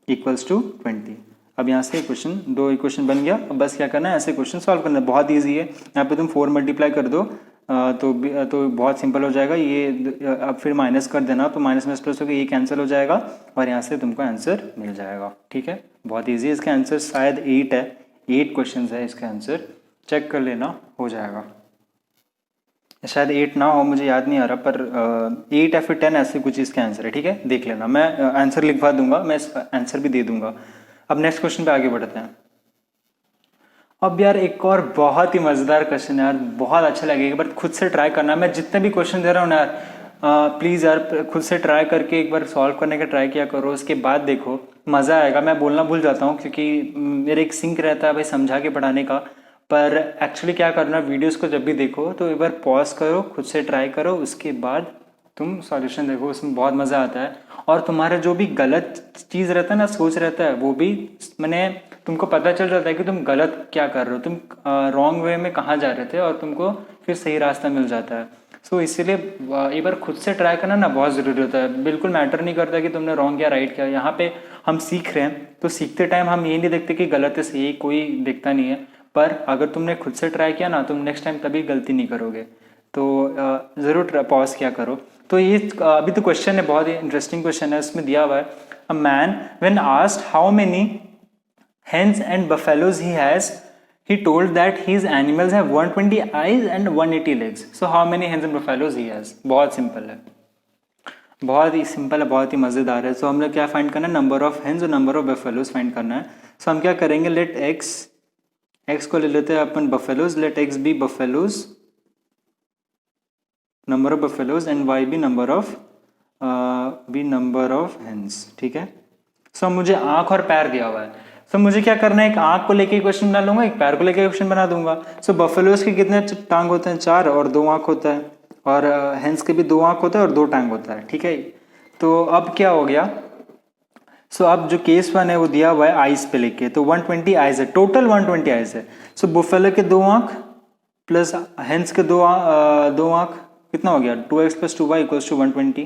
equals to 20। अब यहाँ से क्वेश्चन, दो इक्वेशन बन गया, अब बस क्या करना है, ऐसे क्वेश्चन सॉल्व करना है, बहुत ईजी है। यहाँ पे तुम 4 मल्टीप्लाई कर दो तो बहुत सिंपल हो जाएगा ये, अब फिर माइनस कर देना, तो माइनस में प्लस होकर ये कैंसिल हो जाएगा, और यहाँ से तुमको आंसर मिल जाएगा, ठीक है, बहुत ईजी है। इसका आंसर शायद 8 है, 8 क्वेश्चन है इसका आंसर, चेक कर लेना, हो जाएगा। शायद 8 ना हो, मुझे याद नहीं आ रहा, पर 8 या फिर 10 ऐसे कुछ इसका आंसर है, ठीक है, देख लेना, मैं आंसर लिखवा दूंगा, मैं आंसर भी दे दूंगा। अब नेक्स्ट क्वेश्चन पे आगे बढ़ते हैं। अब यार एक और बहुत ही मज़ेदार क्वेश्चन है यार, बहुत अच्छा लगेगा, बट खुद से ट्राई करना। मैं जितने भी क्वेश्चन दे रहा हूँ ना यार, प्लीज़ यार खुद से ट्राई करके एक बार सॉल्व करने का ट्राई किया करो, उसके बाद देखो मज़ा आएगा। मैं बोलना भूल जाता हूँ क्योंकि मेरे एक सिंक रहता है भाई समझा के पढ़ाने का, पर एक्चुअली क्या करना, वीडियोज़ को जब भी देखो तो एक बार पॉज करो, खुद से ट्राई करो, उसके बाद तुम सॉल्यूशन देखो, उसमें बहुत मज़ा आता है। और तुम्हारा जो भी गलत चीज़ रहता है ना, सोच रहता है, वो भी मैंने तुमको पता चल जाता है कि तुम गलत क्या कर रहे हो, तुम रॉन्ग वे में कहाँ जा रहे थे, और तुमको फिर सही रास्ता मिल जाता है। सो इसीलिए एक बार खुद से ट्राई करना ना बहुत ज़रूरी होता है। बिल्कुल मैटर नहीं करता कि तुमने रॉन्ग या राइट किया, यहाँ पे हम सीख रहे हैं, तो सीखते टाइम हम ये नहीं देखते कि गलत है सही, कोई दिखता नहीं है, पर अगर तुमने खुद से ट्राई किया ना, तुम नेक्स्ट टाइम कभी गलती नहीं करोगे। तो ज़रूर पॉज किया करो। तो ये अभी तो क्वेश्चन है, बहुत ही इंटरेस्टिंग क्वेश्चन है, इसमें दिया हुआ है, a man when asked how many hens and buffaloes he has, he told that his animals have 120 eyes and 180 legs. So how many hens and buffaloes he has? बहुत सिंपल है, बहुत ही सिंपल है, बहुत ही मज़ेदार है। सो हम लोग क्या फाइंड करना है, नंबर ऑफ हेंस और नंबर ऑफ बफेलोज फाइंड करना है। सो हम क्या करेंगे, लेट एक्स को ले लेते हैं अपन buffaloes, let X be buffaloes, number of buffaloes, and Y be number of hens, ठीक है। सो मुझे आंख और पैर दिया हुआ है, सो मुझे क्या करना है, एक आंख को लेके क्वेश्चन बना लूंगा, एक पैर को लेके क्वेश्चन बना दूंगा। सो बफेलोज के कितने टांग होते हैं, 4, और 2 आंख होता है, और हेंस के भी 2 आंख होता है और 2 टांग होता है, ठीक है। तो अब क्या हो गया, सो अब जो केस 1 है वो दिया हुआ है आइज पे लेके, तो 120 आइज है, टोटल 120 आइज है। सो बुफेलो के 2 आंख प्लस हेंस के 2 आंख, कितना हो गया, 2x plus 2y equals to 120।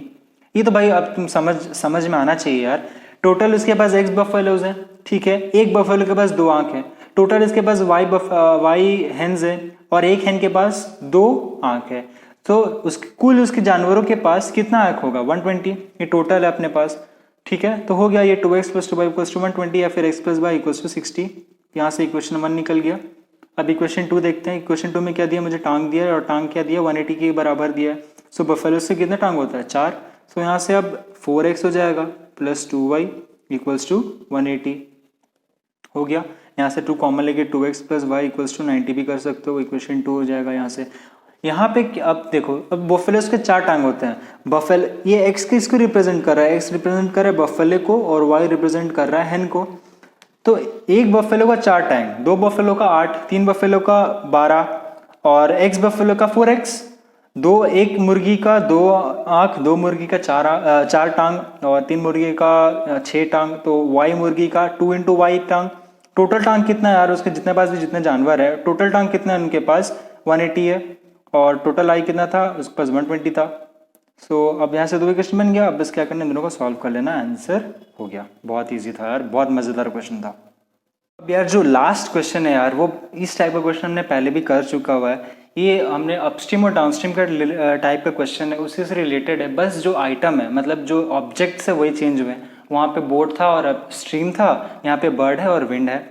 ये तो भाई अब तुम समझ में आना चाहिए यार। टोटल उसके पास x बफेलोज है, ठीक है, एक बफेलो के पास 2 आंख है, टोटल इसके पास y हेंस है, और एक हेन के पास 2 आंख है, तो कुल उसके जानवरों के पास कितना आंख होगा, 120, ये टोटल है अपने पास, ठीक है। तो हो गया ये 2x plus 2y equals to 120, या फिर x plus Y equals to 60, यहाँ से इक्वेशन 1 निकल गया। अब इक्वेशन 2 देखते हैं, इक्वेशन 2 में क्या दिया, मुझे टांग दिया है, और टांग क्या दिया, 180 के बराबर दिया है। सो बफेलो से कितना टांग होता है, 4, सो यहाँ से अब 4x हो जाएगा प्लस 2y इक्वल्स टू 180 हो गया। यहाँ से 2 कॉमन लेके 2x plus Y equals to 90 भी कर सकते हो, इक्वेशन 2 हो जाएगा यहाँ से। यहाँ पे अब देखो, अब बफेलोस के 4 टांग होते हैं। बफेल ये एक्स किसको रिप्रेजेंट कर रहा है, एक्स रिप्रेजेंट कर रहा है बफेले को और वाई रिप्रेजेंट कर रहा है हेन को। तो एक बफेलो का 4 टांग, 2 बफेलो का 8, 3 बफेलो का 12 और एक्स बफेलो का 4x, दो एक मुर्गी का 2 आंख, 2 मुर्गी का 4 टांग और 3 मुर्गी का 6 टांग, तो वाई मुर्गी का 2 इंटू वाई टांग। टोटल टांग कितना है यार उसके, जितने पास भी जितने जानवर है टोटल टांग कितना है उनके पास, 180 है। और टोटल आई कितना था, उसके पास 120 था। सो अब यहाँ से 2 क्वेश्चन बन गया। अब बस क्या करना है, दोनों को सॉल्व कर लेना, आंसर हो गया। बहुत ईजी था यार, बहुत मजेदार क्वेश्चन था। अब यार जो लास्ट क्वेश्चन है यार, वो इस टाइप का क्वेश्चन हमने पहले भी कर चुका हुआ है। ये हमने अपस्ट्रीम और डाउनस्ट्रीम का टाइप का क्वेश्चन है, उसी से रिलेटेड है। बस जो आइटम है, मतलब जो ऑब्जेक्ट्स है वही चेंज हुए हैं। वहाँ पे बोट था और अपस्ट्रीम था, यहाँ पे बर्ड है और विंड है।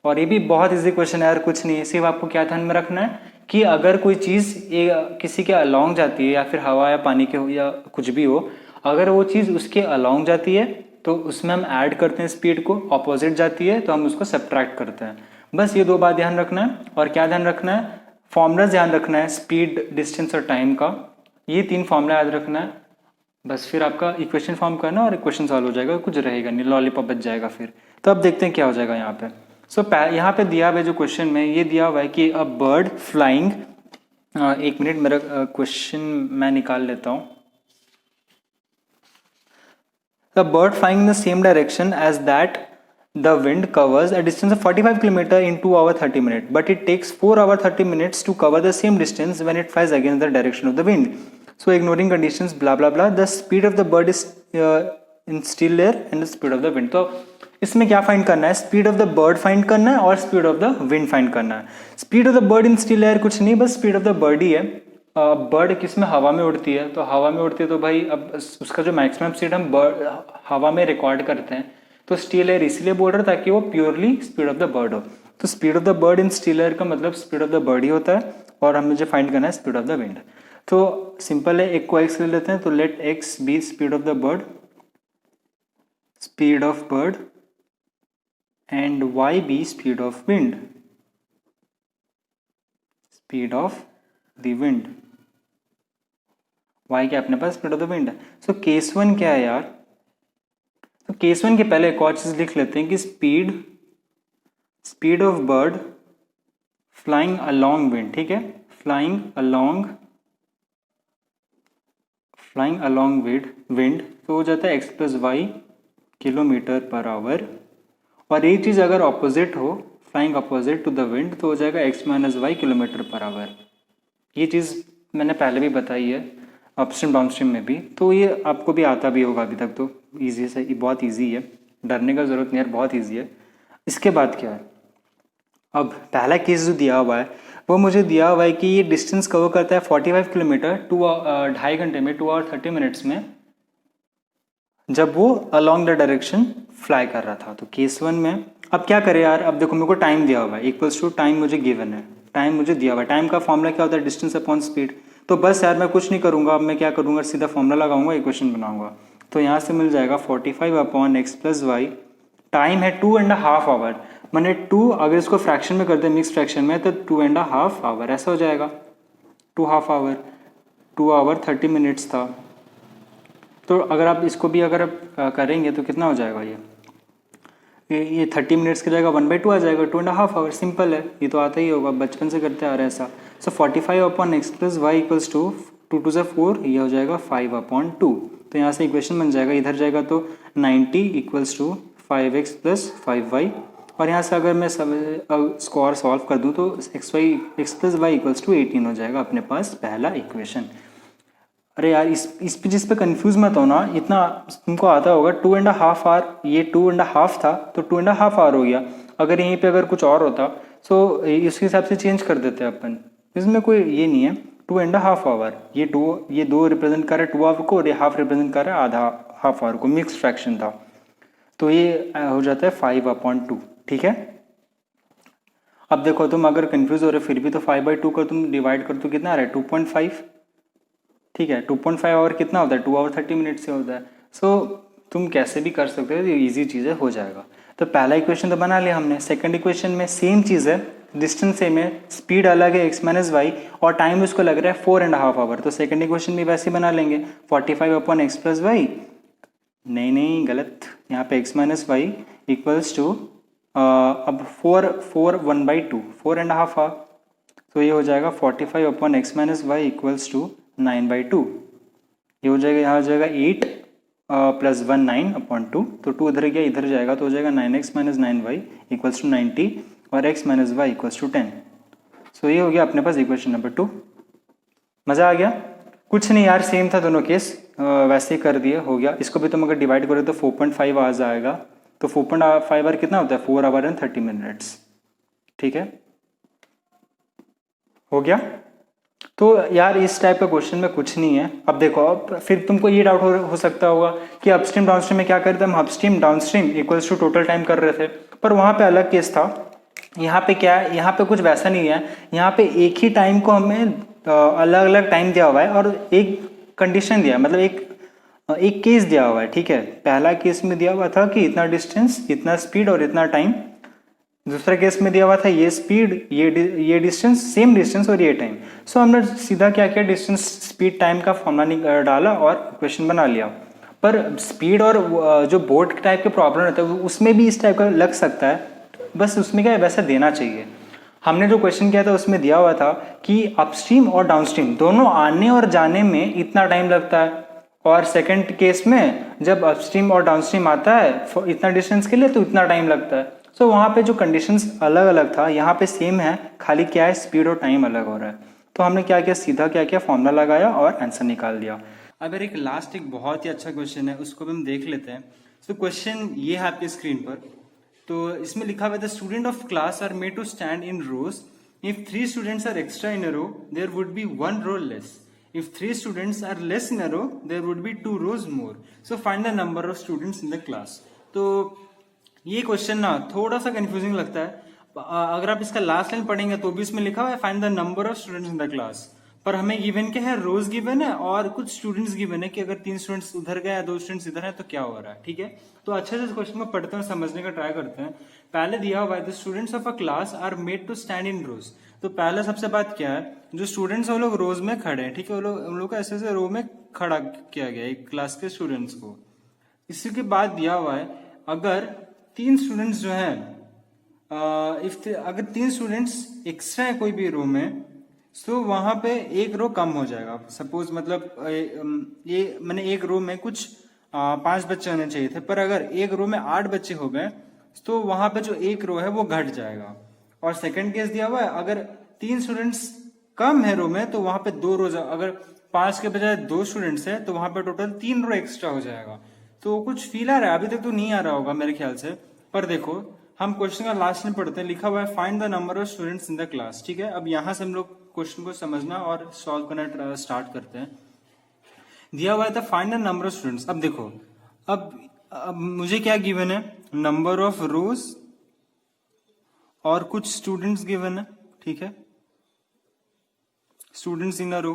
और ये भी बहुत इजी क्वेश्चन है यार, कुछ नहीं है, सिर्फ आपको क्या ध्यान में रखना है कि अगर कोई चीज़ किसी के अलोंग जाती है, या फिर हवा या पानी के हो या कुछ भी हो, अगर वो चीज़ उसके अलोंग जाती है तो उसमें हम ऐड करते हैं स्पीड को, ऑपोजिट जाती है तो हम उसको सब्ट्रैक्ट करते हैं। बस ये 2 बात ध्यान रखना है। और क्या ध्यान रखना है, फॉर्मूला ध्यान रखना है, स्पीड, डिस्टेंस और टाइम का, ये 3 फॉर्मूला याद रखना है। बस फिर आपका इक्वेशन फॉर्म करना और इक्वेशन सॉल्व हो जाएगा, कुछ रहेगा नहीं, लॉलीपॉप बच जाएगा फिर। तो अब देखते हैं क्या हो जाएगा यहाँ पे। सो यहाँ पे दिया हुआ है जो क्वेश्चन में, ये दिया हुआ है कि अ बर्ड फ्लाइंग, एक मिनट मेरा क्वेश्चन मैं निकाल लेता हूँ। The bird flying in the same direction as that the wind covers a distance of 45 km in 2 hours 30 minutes, but it takes 4 hours 30 minutes to cover the same distance when it flies against the direction of the wind. So ignoring conditions blah blah blah, the speed of the bird is in still air and the speed of the wind. तो इसमें क्या फाइंड करना है, speed of the bird find करना है और speed of the wind find करना है। Speed of the bird in still air कुछ नहीं, बस स्पीड ऑफ द बर्ड ही है। बर्ड किस में, हवा में उड़ती है, तो हवा में उड़ती है तो भाई अब उसका जो मैक्सिमम स्पीड हम बर्ड हवा में रिकॉर्ड करते हैं, तो स्टिल एयर इसलिए बोल रहा है ताकि वो purely speed of the bird हो। तो speed of the bird in still air का मतलब स्पीड ऑफ द बर्ड ही होता है, और हमें जो फाइंड करना है स्पीड ऑफ द विंड। तो सिंपल है, एक को एक्स ले लेते हैं, तो let X be speed of the bird, speed of bird, and Y be speed of wind, speed of the wind. Y क्या अपने पास स्पीड ऑफ द विंड है। सो केस 1 क्या है यार, तो केस 1 के पहले एक और चीज लिख लेते हैं कि speed of bird flying along wind, ठीक है, फ्लाइंग अलोंग विंड, तो हो जाता है X plus Y kilometre per hour. और ये चीज़ अगर ऑपोजिट हो, flying opposite to the wind, तो हो जाएगा X minus Y kilometre per hour. ये चीज़ मैंने पहले भी बताई है अपस्ट्रीम डाउनस्ट्रीम में भी, तो ये आपको भी आता भी होगा अभी तक, तो ईजी से, बहुत ईजी है, डरने का ज़रूरत नहीं यार, बहुत ईजी है। इसके बाद क्या है, अब पहला केस जो दिया हुआ है वो मुझे दिया हुआ है कि ये डिस्टेंस कवर करता है 45 किलोमीटर 2.5 घंटे में, 2 आवर 30 मिनट्स में, जब वो अलॉन्ग द डायरेक्शन फ्लाई कर रहा था। तो केस 1 में अब क्या करें यार, अब देखो मेरे को टाइम दिया हुआ है, इक्वल्स टू टाइम मुझे गिवन है, टाइम मुझे दिया हुआ है। टाइम का फॉर्मूला क्या होता है, डिस्टेंस अपॉन स्पीड। तो बस यार मैं कुछ नहीं करूँगा, अब मैं क्या करूँगा, सीधा फॉर्मूला लगाऊंगा, इक्वेशन बनाऊंगा। तो यहाँ से मिल जाएगा 45 upon X plus Y, time है 2.5 आवर, मैंने 2 अगर इसको फ्रैक्शन में कर दे, मिक्स फ्रैक्शन में, तो 2.5 आवर ऐसा हो जाएगा, 2.5 आवर, 2 आवर 30 मिनट्स था। तो अगर आप इसको भी अगर आप करेंगे तो कितना हो जाएगा, ये 30 मिनट्स की जगह 1/2 आ जाएगा, 2.5 आवर। सिंपल है, ये तो आता ही होगा, बचपन से करते आ रहे हैं ऐसा। So 45 upon X plus Y equals to 2 2 से 4, ये हो जाएगा 5/2। तो यहाँ से इक्वेशन बन जाएगा, इधर जाएगा तो 90 equals to 5x plus 5y। और यहाँ से अगर मैं स्क्वायर सॉल्व कर दूँ तो X plus Y equals to 18 हो जाएगा अपने पास पहला इक्वेशन। अरे यार इस पे जिस पे कंफ्यूज मत हो ना, इतना तुमको आता होगा 2.5 आवर, ये 2.5 था तो 2.5 आवर हो गया। अगर यहीं पे अगर कुछ और होता तो इसके हिसाब से चेंज कर देते अपन, इसमें कोई ये नहीं है। 2.5 आवर, ये दो रिप्रेजेंट कर रहा है 2 आवर को, और ये हाफ रिप्रेजेंट कर रहा है आधा हाफ आवर को, मिक्स फ्रैक्शन था, तो ये हो जाता है 5/2, ठीक है। अब देखो तुम अगर कंफ्यूज हो रहे फिर भी, तो 5/2 का तुम डिवाइड कर तो कितना आ रहा है, 2.5, ठीक है। 2.5 आवर कितना होता है, 2 आवर 30 मिनट से होता है। सो तुम कैसे भी कर सकते हो, ये ईजी चीज़ है, हो जाएगा। तो पहला इक्वेशन तो बना लिया हमने। सेकंड इक्वेशन में सेम चीज़ है, डिस्टेंस सेम है, स्पीड अलग है x माइनस वाई, और टाइम उसको लग रहा है 4.5 आवर, तो सेकेंड इक्वेशन भी वैसे बना लेंगे 45 अपॉन एक्स प्लस वाई। नहीं गलत, यहाँ पे x minus Y equals to अब 4/2 4.5 आवर, तो ये हो जाएगा 45 upon X minus Y equals to 9/2। ये हो जाएगा, यहाँ हो जाएगा 8 प्लस 1 9 अपॉन 2, तो 2 उधर गया इधर जाएगा, तो हो जाएगा 9x minus 9y equals to 90 और x minus Y equals to 10। So ये हो गया अपने पास इक्वेशन नंबर 2। मज़ा आ गया? कुछ नहीं यार, सेम था दोनों केस, वैसे ही कर दिए, हो गया। इसको भी तुम अगर डिवाइड करो तो 4.5 आवर्स आएगा, तो 4.5 आवर कितना होता है, 4 आवर एंड 30 मिनट्स। ठीक है, हो गया। तो यार इस टाइप का क्वेश्चन में कुछ नहीं है। अब देखो, अब फिर तुमको ये डाउट हो सकता होगा कि अपस्ट्रीम डाउनस्ट्रीम में क्या करते हैं हम, upstream downstream equals to total time कर रहे थे, पर वहाँ पे अलग केस था। यहाँ पे क्या है, यहाँ पे कुछ वैसा नहीं है, यहाँ पे एक ही टाइम को हमें अलग अलग टाइम दिया हुआ है और एक कंडीशन दिया है, मतलब एक केस दिया हुआ है। ठीक है, पहला केस में दिया हुआ था कि इतना डिस्टेंस, इतना स्पीड और इतना टाइम। दूसरा केस में दिया हुआ था ये स्पीड, ये डिस्टेंस, सेम डिस्टेंस और ये टाइम। सो हमने सीधा क्या किया, डिस्टेंस स्पीड टाइम का फॉर्मूला डाला और क्वेश्चन बना लिया। पर स्पीड और जो बोर्ड टाइप के प्रॉब्लम रहता है उसमें भी इस टाइप का लग सकता है, बस उसमें क्या है वैसा देना चाहिए। हमने जो क्वेश्चन किया था उसमें दिया हुआ था कि अपस्ट्रीम और डाउनस्ट्रीम दोनों आने और जाने में इतना टाइम लगता है, और सेकंड केस में जब अपस्ट्रीम और डाउनस्ट्रीम आता है इतना डिस्टेंस के लिए तो इतना टाइम लगता है। सो वहाँ पे जो कंडीशंस अलग अलग था, यहाँ पे सेम है, खाली क्या है स्पीड और टाइम अलग हो रहा है। तो हमने क्या किया, सीधा क्या किया, फॉर्मूला लगाया और आंसर निकाल दिया। अब एक लास्ट एक बहुत ही अच्छा क्वेश्चन है, उसको भी हम देख लेते हैं। सो क्वेश्चन ये है आपकी स्क्रीन पर, तो इसमें लिखा हुआ है the student of class are made to stand in rows, if 3 students are extra in a row there would be 1 row less, if 3 students are less in a row there would be 2 rows more, so find the number of students in the class। तो ये क्वेश्चन ना थोड़ा सा कंफ्यूजिंग लगता है। अगर आप इसका लास्ट लाइन पढ़ेंगे तो भी इसमें लिखा हुआ है find the number of students in the class, पर हमें गिवन क्या है, रोज गिवन है और कुछ स्टूडेंट्स गिवन है कि अगर 3 स्टूडेंट्स उधर गए या 2 स्टूडेंट्स इधर है तो क्या हो रहा है। ठीक है, तो अच्छे से इस क्वेश्चन को पढ़ते हैं, समझने का ट्राई करते हैं। पहले दिया हुआ है the students of a class are made to stand in rows, तो पहले सबसे बात क्या है, जो स्टूडेंट्स है वो लोग रोज में खड़े हैं। ठीक है, उन लोग को ऐसे ऐसे रो में खड़ा किया गया एक क्लास के स्टूडेंट्स को। इसी के बाद दिया हुआ है अगर 3 स्टूडेंट्स जो है अगर 3 स्टूडेंट्स एक्स्ट्रा है कोई भी रो में, तो वहां पे एक रो कम हो जाएगा। सपोज मतलब ये मैंने एक रो में कुछ 5 बच्चे होने चाहिए थे, पर अगर एक रो में 8 बच्चे हो गए तो वहां पे जो एक रो है वो घट जाएगा। और सेकंड केस दिया हुआ है अगर 3 स्टूडेंट्स कम है रो में तो वहां पे 2 रो, अगर 5 के बजाय 2 स्टूडेंट्स है तो वहां पे टोटल 3 रो एक्स्ट्रा हो जाएगा। तो कुछ फील आ रहा है, अभी तक तो नहीं आ रहा होगा मेरे ख्याल से, पर देखो हम क्वेश्चन का लास्ट में पढ़ते हैं, लिखा हुआ है find the number of students in the class. ठीक है, अब यहां से हम लोग क्वेश्चन को समझना और सॉल्व करना स्टार्ट करते हैं। दिया हुआ है find the number of students. अब देखो, अब मुझे क्या गिवन है, नंबर ऑफ रोज और कुछ स्टूडेंट्स गिवन है। ठीक है, स्टूडेंट्स इन अ रो,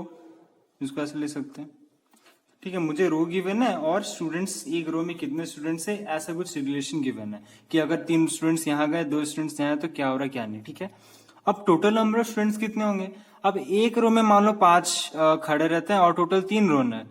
जिसको ऐसे ले सकते हैं। ठीक है, मुझे रो गिवन है और स्टूडेंट्स एक रो में कितने स्टूडेंट्स है ऐसा कुछ रिलेशन गिवन है कि अगर 3 स्टूडेंट्स यहाँ गए 2 स्टूडेंट्स यहाँ तो क्या हो रहा है क्या नहीं। ठीक है, अब टोटल नंबर ऑफ स्टूडेंट्स कितने होंगे, अब एक रो में मान लो 5 खड़े रहते हैं और टोटल 3 रो है,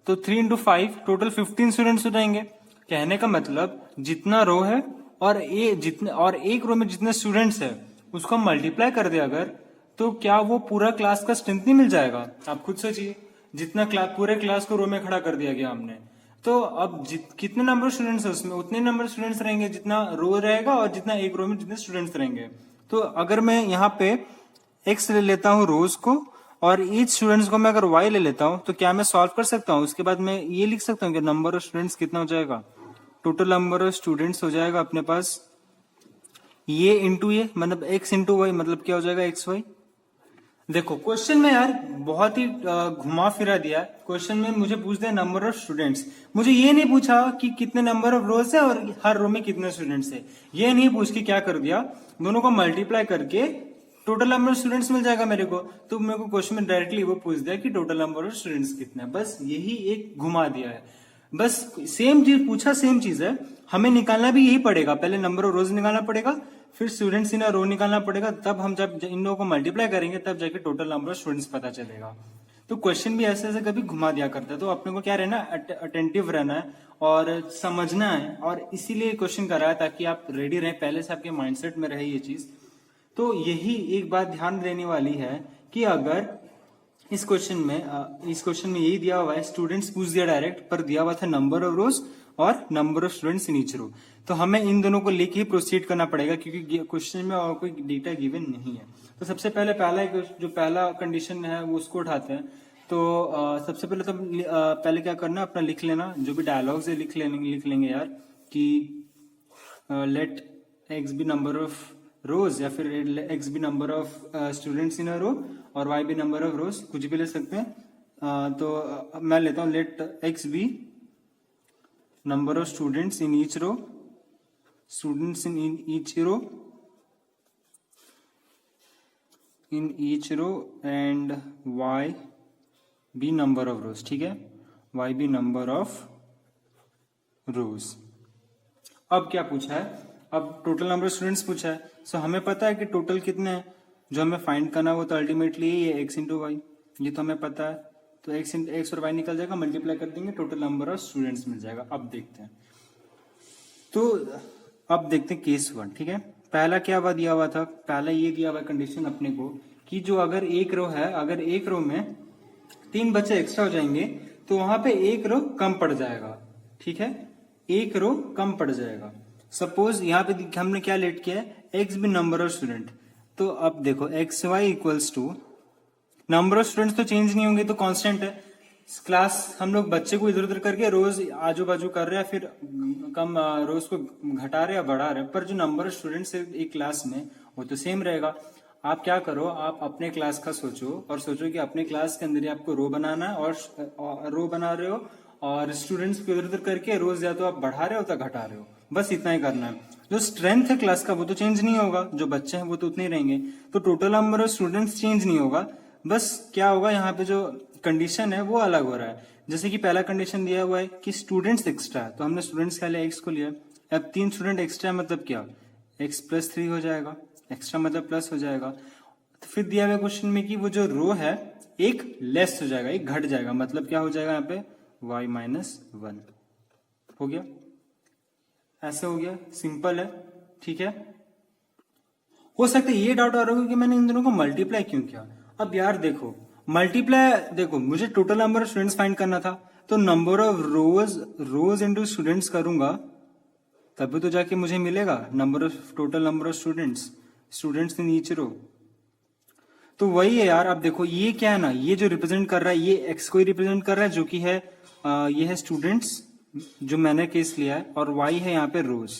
तो 3 into 5 टोटल 15 स्टूडेंट्स हो जाएंगे। कहने का मतलब जितना रो है और एक रो में जितने स्टूडेंट्स है उसको मल्टीप्लाई कर दे अगर, तो क्या वो पूरा क्लास का स्ट्रेंथ नहीं मिल जाएगा। आप खुद सोचिए, जितना पूरे क्लास को रो में खड़ा कर दिया गया हमने, तो अब कितने नंबर स्टूडेंट्स है उसमें उतने नंबर स्टूडेंट्स रहेंगे जितना रो रहेगा और जितना एक रो में जितने स्टूडेंट्स रहेंगे। तो अगर मैं यहाँ पे x ले लेता हूँ रोज को और ईच स्टूडेंट्स को मैं अगर y ले लेता हूँ तो क्या मैं सॉल्व कर सकता हूँ। उसके बाद मैं ये लिख सकता हूँ कि नंबर ऑफ स्टूडेंट्स कितना हो जाएगा, टोटल नंबर ऑफ स्टूडेंट्स हो जाएगा अपने पास ये इंटू ये, मतलब x इंटू वाई, मतलब क्या हो जाएगा एक्स वाई। देखो क्वेश्चन में यार बहुत ही घुमा फिरा दिया है। क्वेश्चन में मुझे पूछ दिया नंबर ऑफ स्टूडेंट्स, मुझे ये नहीं पूछा कि कितने नंबर ऑफ रोज है और हर रो में कितने स्टूडेंट्स है, ये नहीं पूछ के क्या कर दिया, दोनों को मल्टीप्लाई करके टोटल नंबर ऑफ स्टूडेंट्स मिल जाएगा मेरे को। तो मेरे को क्वेश्चन में डायरेक्टली वो पूछ दिया कि टोटल नंबर ऑफ स्टूडेंट्स कितने, बस यही एक घुमा दिया है। बस सेम चीज पूछा, सेम चीज है, हमें निकालना भी यही पड़ेगा, पहले नंबर ऑफ रोज निकालना पड़ेगा फिर स्टूडेंट्स इन अ रो निकालना पड़ेगा, तब हम जब इन लोगों को मल्टीप्लाई करेंगे तब जाके टोटल नंबर ऑफ स्टूडेंट्स पता चलेगा। तो क्वेश्चन भी ऐसे ऐसे कभी घुमा दिया करता है, तो अपने को क्या रहना है, अटेंटिव रहना है और समझना है, और इसीलिए क्वेश्चन कर रहा है ताकि आप रेडी रहें, पहले से आपके माइंडसेट में रहे ये चीज। तो यही एक बात ध्यान देने वाली है कि अगर इस क्वेश्चन में यही दिया हुआ है, स्टूडेंट्स पूछ दिया डायरेक्ट, पर दिया हुआ था नंबर ऑफ रोज और number of students in each row, तो हमें इन दोनों को लेके ही प्रोसीड करना पड़ेगा क्योंकि क्वेश्चन में और कोई डेटा गिवन नहीं है। तो सबसे पहले जो पहला कंडीशन है वो उसको उठाते हैं। तो सबसे पहले तो पहले क्या करना है, अपना लिख लेना, जो भी डायलॉग्स है लिख लेंगे यार, कि let X be number of rows, या फिर X be number of students in a row, और Y be number of rows, कुछ भी ले सकते हैं। तो मैं लेता हूं let X be number of students in each row, students in each row and Y be number of rows. ठीक है, Y be number of rows. अब क्या पूछा है, अब टोटल नंबर ऑफ स्टूडेंट्स पूछा है। सो हमें पता है कि टोटल कितने हैं, जो हमें फाइंड करना है वो तो अल्टीमेटली ये एक्स इंटू वाई, ये तो हमें पता है। तो एक्स और वाई निकल जाएगा, मल्टीप्लाई कर देंगे, टोटल नंबर ऑफ स्टूडेंट्स मिल जाएगा। अब देखते हैं, तो अब देखते हैं केस 1। ठीक है, पहला क्या हुआ दिया हुआ था, पहला ये दिया हुआ कंडीशन अपने को कि जो अगर एक रो है, अगर एक रो में 3 बच्चे एक्स्ट्रा हो जाएंगे तो वहां पे एक रो कम पड़ जाएगा। ठीक है, एक रो कम पड़ जाएगा। सपोज यहाँ पे हमने क्या लेट किया है, X be number of student. तो अब देखो X Y equals to number of students तो चेंज नहीं होंगे, तो कांस्टेंट है। क्लास हम लोग बच्चे को इधर उधर करके रोज आजू बाजू कर रहे हैं, फिर कम रोज को घटा रहे या बढ़ा रहे, पर जो नंबर ऑफ स्टूडेंट्स है एक क्लास में वो तो सेम रहेगा। आप क्या करो, आप अपने क्लास का सोचो और सोचो कि अपने क्लास के अंदर ही आपको रो बनाना है, और रो बना रहे हो और स्टूडेंट्स को इधर उधर करके रोज या तो आप बढ़ा रहे हो तो घटा रहे हो, बस इतना ही करना है। जो स्ट्रेंथ है क्लास का वो तो चेंज नहीं होगा, जो बच्चे हैं वो तो उतने ही रहेंगे, तो total number of students change नहीं होगा। बस क्या होगा, यहाँ पे जो कंडीशन है वो अलग हो रहा है। जैसे कि पहला कंडीशन दिया हुआ है कि स्टूडेंट्स एक्स्ट्रा है, तो हमने स्टूडेंट्स के लिए एक्स को लिया। अब 3 स्टूडेंट एक्स्ट्रा मतलब क्या, एक्स प्लस 3 हो जाएगा, एक्स्ट्रा मतलब प्लस हो जाएगा। तो फिर दिया हुआ क्वेश्चन में कि वो जो रो है एक लेस हो जाएगा, एक घट जाएगा, मतलब क्या हो जाएगा यहाँ पे y माइनस 1 हो गया। ऐसे हो गया, सिंपल है। ठीक है, हो सकता है ये डाउट आ रहा होगा कि मैंने इन दोनों को मल्टीप्लाई क्यों किया। अब यार देखो, मल्टीप्लाई देखो, मुझे total number of students find करना था, तो number of rows into students करूंगा तभी तो जाके मुझे मिलेगा number of total number of students in each row. तो वही है यार। अब देखो ये क्या है ना, ये जो रिप्रेजेंट कर रहा है ये एक्स को ही रिप्रेजेंट कर रहा है, जो कि है ये है स्टूडेंट्स जो मैंने केस लिया है, और वाई है यहाँ पे रोज।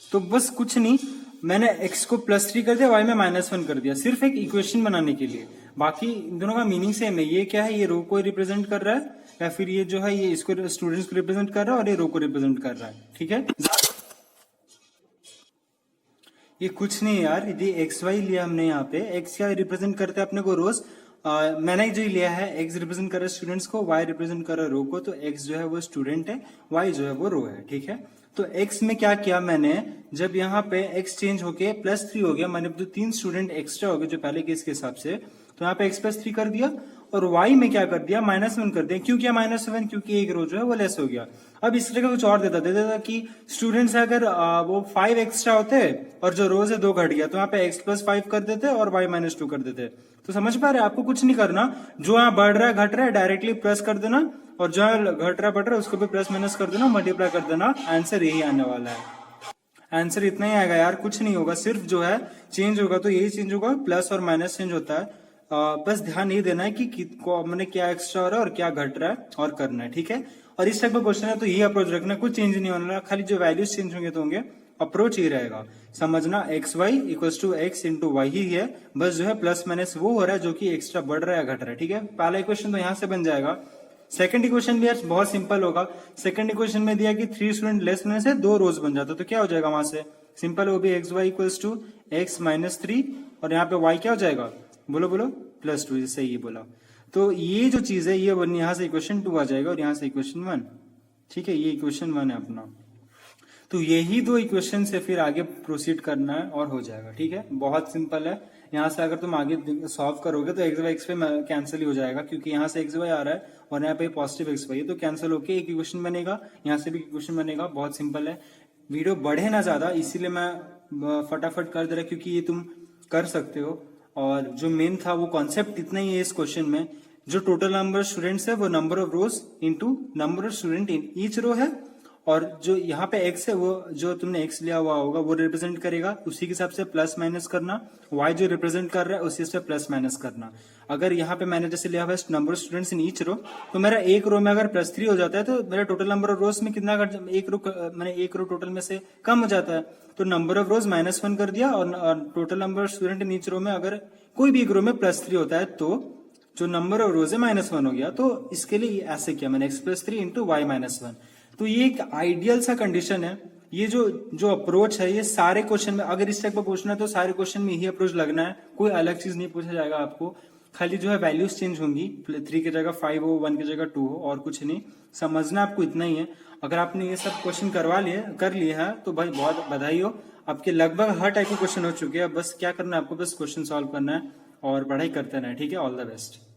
तो बस कुछ नहीं, मैंने एक्स को +3 कर दिया, वाई में -1 कर दिया, सिर्फ एक इक्वेशन बनाने के लिए। बाकी दोनों का मीनिंग सेम है। ये क्या है, ये रो को रिप्रेजेंट कर रहा है, या फिर ये जो है ये इसको स्टूडेंट्स को रिप्रेजेंट कर रहा है, और ये रो को रिप्रेजेंट कर रहा है। ठीक है, ये कुछ नहीं यार, ये एक्स वाई लिया हमने यहाँ पे। एक्स क्या रिप्रेजेंट करते हैं अपने को, रोज। मैंने जो लिया है, एक्स रिप्रेजेंट कर रहा है स्टूडेंट्स को, वाई रिप्रेजेंट कर रहा है रो को। तो एक्स जो है वो स्टूडेंट है, वाई जो है वो रो है। ठीक है, तो एक्स में क्या किया मैंने, जब यहाँ पे एक्स चेंज होके +3 हो गया, मैंने जो 3 स्टूडेंट एक्स्ट्रा हो गए जो पहले केस के हिसाब से, तो यहाँ पे एक्स +3 कर दिया, और वाई में क्या कर दिया, -1 कर दिया। क्यों किया -1, क्योंकि एक रो जो है वो लेस हो गया। अब इस तरह का कुछ और दे देता कि स्टूडेंट्स अगर वो 5 एक्स्ट्रा होते और जो रोज है 2 घट गया, तो यहाँ पे x +5 कर देते और y -2 कर देते। तो समझ पा रहे, आपको कुछ नहीं करना, जो यहाँ बढ़ रहा है घट रहा है डायरेक्टली प्लस कर देना, और जो घट रहा है बढ़ रहा है उसको भी प्लस माइनस कर देना, मल्टीप्लाई कर देना, आंसर यही आने वाला है। आंसर इतना ही आएगा यार, कुछ नहीं होगा। सिर्फ जो है चेंज होगा तो यही चेंज होगा, प्लस और माइनस चेंज होता है। बस ध्यान ये देना है कि मैंने क्या एक्स्ट्रा हो रहा है और क्या घट रहा है और करना है। ठीक है, और इस टाइप का क्वेश्चन है तो ये अप्रोच रखना, कुछ चेंज नहीं होना, खाली जो वैल्यूज चेंज होंगे तो होंगे, अप्रोच ही रहेगा। समझना, X Y equals to X into Y ही है, बस जो है प्लस माइनस वो हो रहा है जो कि एक्स्ट्रा बढ़ रहा है या घट रहा है। ठीक है, पहला इक्वेशन तो यहां से बन जाएगा। सेकंड इक्वेशन भी यार बहुत सिंपल होगा। सेकंड इक्वेशन में दिया कि 3 स्टूडेंट लेस होने से 2 रोज बन जाता, तो क्या हो जाएगा वहां से, सिंपल, वो भी X Y equals to X -3, और यहाँ पे वाई क्या हो जाएगा, बोलो बोलो, +2, जैसे ये बोला। तो ये जो चीज है ये यहाँ से इक्वेशन 2 आ जाएगा, और यहाँ से इक्वेशन 1। ठीक है, ये इक्वेशन 1 है अपना। तो यही दो इक्वेशन से फिर आगे प्रोसीड करना है और हो जाएगा। ठीक है, बहुत सिंपल है। यहाँ से अगर तुम आगे सॉल्व करोगे तो एक्स वाई एक्स पे कैंसिल ही हो जाएगा, क्योंकि यहाँ से एक्स वाई आ रहा है और यहाँ पे पॉजिटिव एक्स वाई है, तो कैंसिल होके एक इक्वेशन बनेगा, यहाँ से भी इक्वेशन बनेगा। बहुत सिंपल है। वीडियो बढ़े ना ज्यादा, इसीलिए मैं फटाफट कर दे रहा, क्योंकि ये तुम कर सकते हो। और जो मेन था वो कॉन्सेप्ट इतना ही है इस क्वेश्चन में। जो टोटल नंबर स्टूडेंट्स है वो number of rows into number of student in each row है, और जो यहाँ पे x है वो जो तुमने x लिया हुआ होगा वो रिप्रेजेंट करेगा, उसी के हिसाब से प्लस माइनस करना। y जो रिप्रेजेंट कर रहा है उसी से प्लस माइनस करना। अगर यहाँ पे मैंने जैसे लिया हुआ है number of students in each row, तो मेरा एक रो में अगर +3 हो जाता है तो मेरा टोटल नंबर ऑफ रोज में कितना एक रो टोटल में से कम हो जाता है, तो नंबर ऑफ रोज -1 कर दिया। और total number of student in each row में अगर कोई भी एक रो में +3 होता है तो जो नंबर ऑफ रोज है -1 हो गया। तो इसके लिए ऐसे किया मैंने, x+3 इंटू y -1। तो ये एक आइडियल सा कंडीशन है। ये जो अप्रोच है ये सारे क्वेश्चन में, अगर इस टाइप का पूछना है तो सारे क्वेश्चन में यही अप्रोच लगना है, कोई अलग चीज नहीं पूछा जाएगा आपको। खाली जो है वैल्यूज चेंज होंगी, 3 की जगह 5 हो, 1 की जगह 2 हो, और कुछ नहीं। समझना आपको इतना ही है। अगर आपने ये सब क्वेश्चन कर लिए है तो भाई बहुत बधाई हो, आपके लगभग हर टाइप के क्वेश्चन हो चुके हैं। बस क्या करना है आपको, बस क्वेश्चन सॉल्व करना है और पढ़ाई करते रहना है। ठीक है, ऑल द बेस्ट।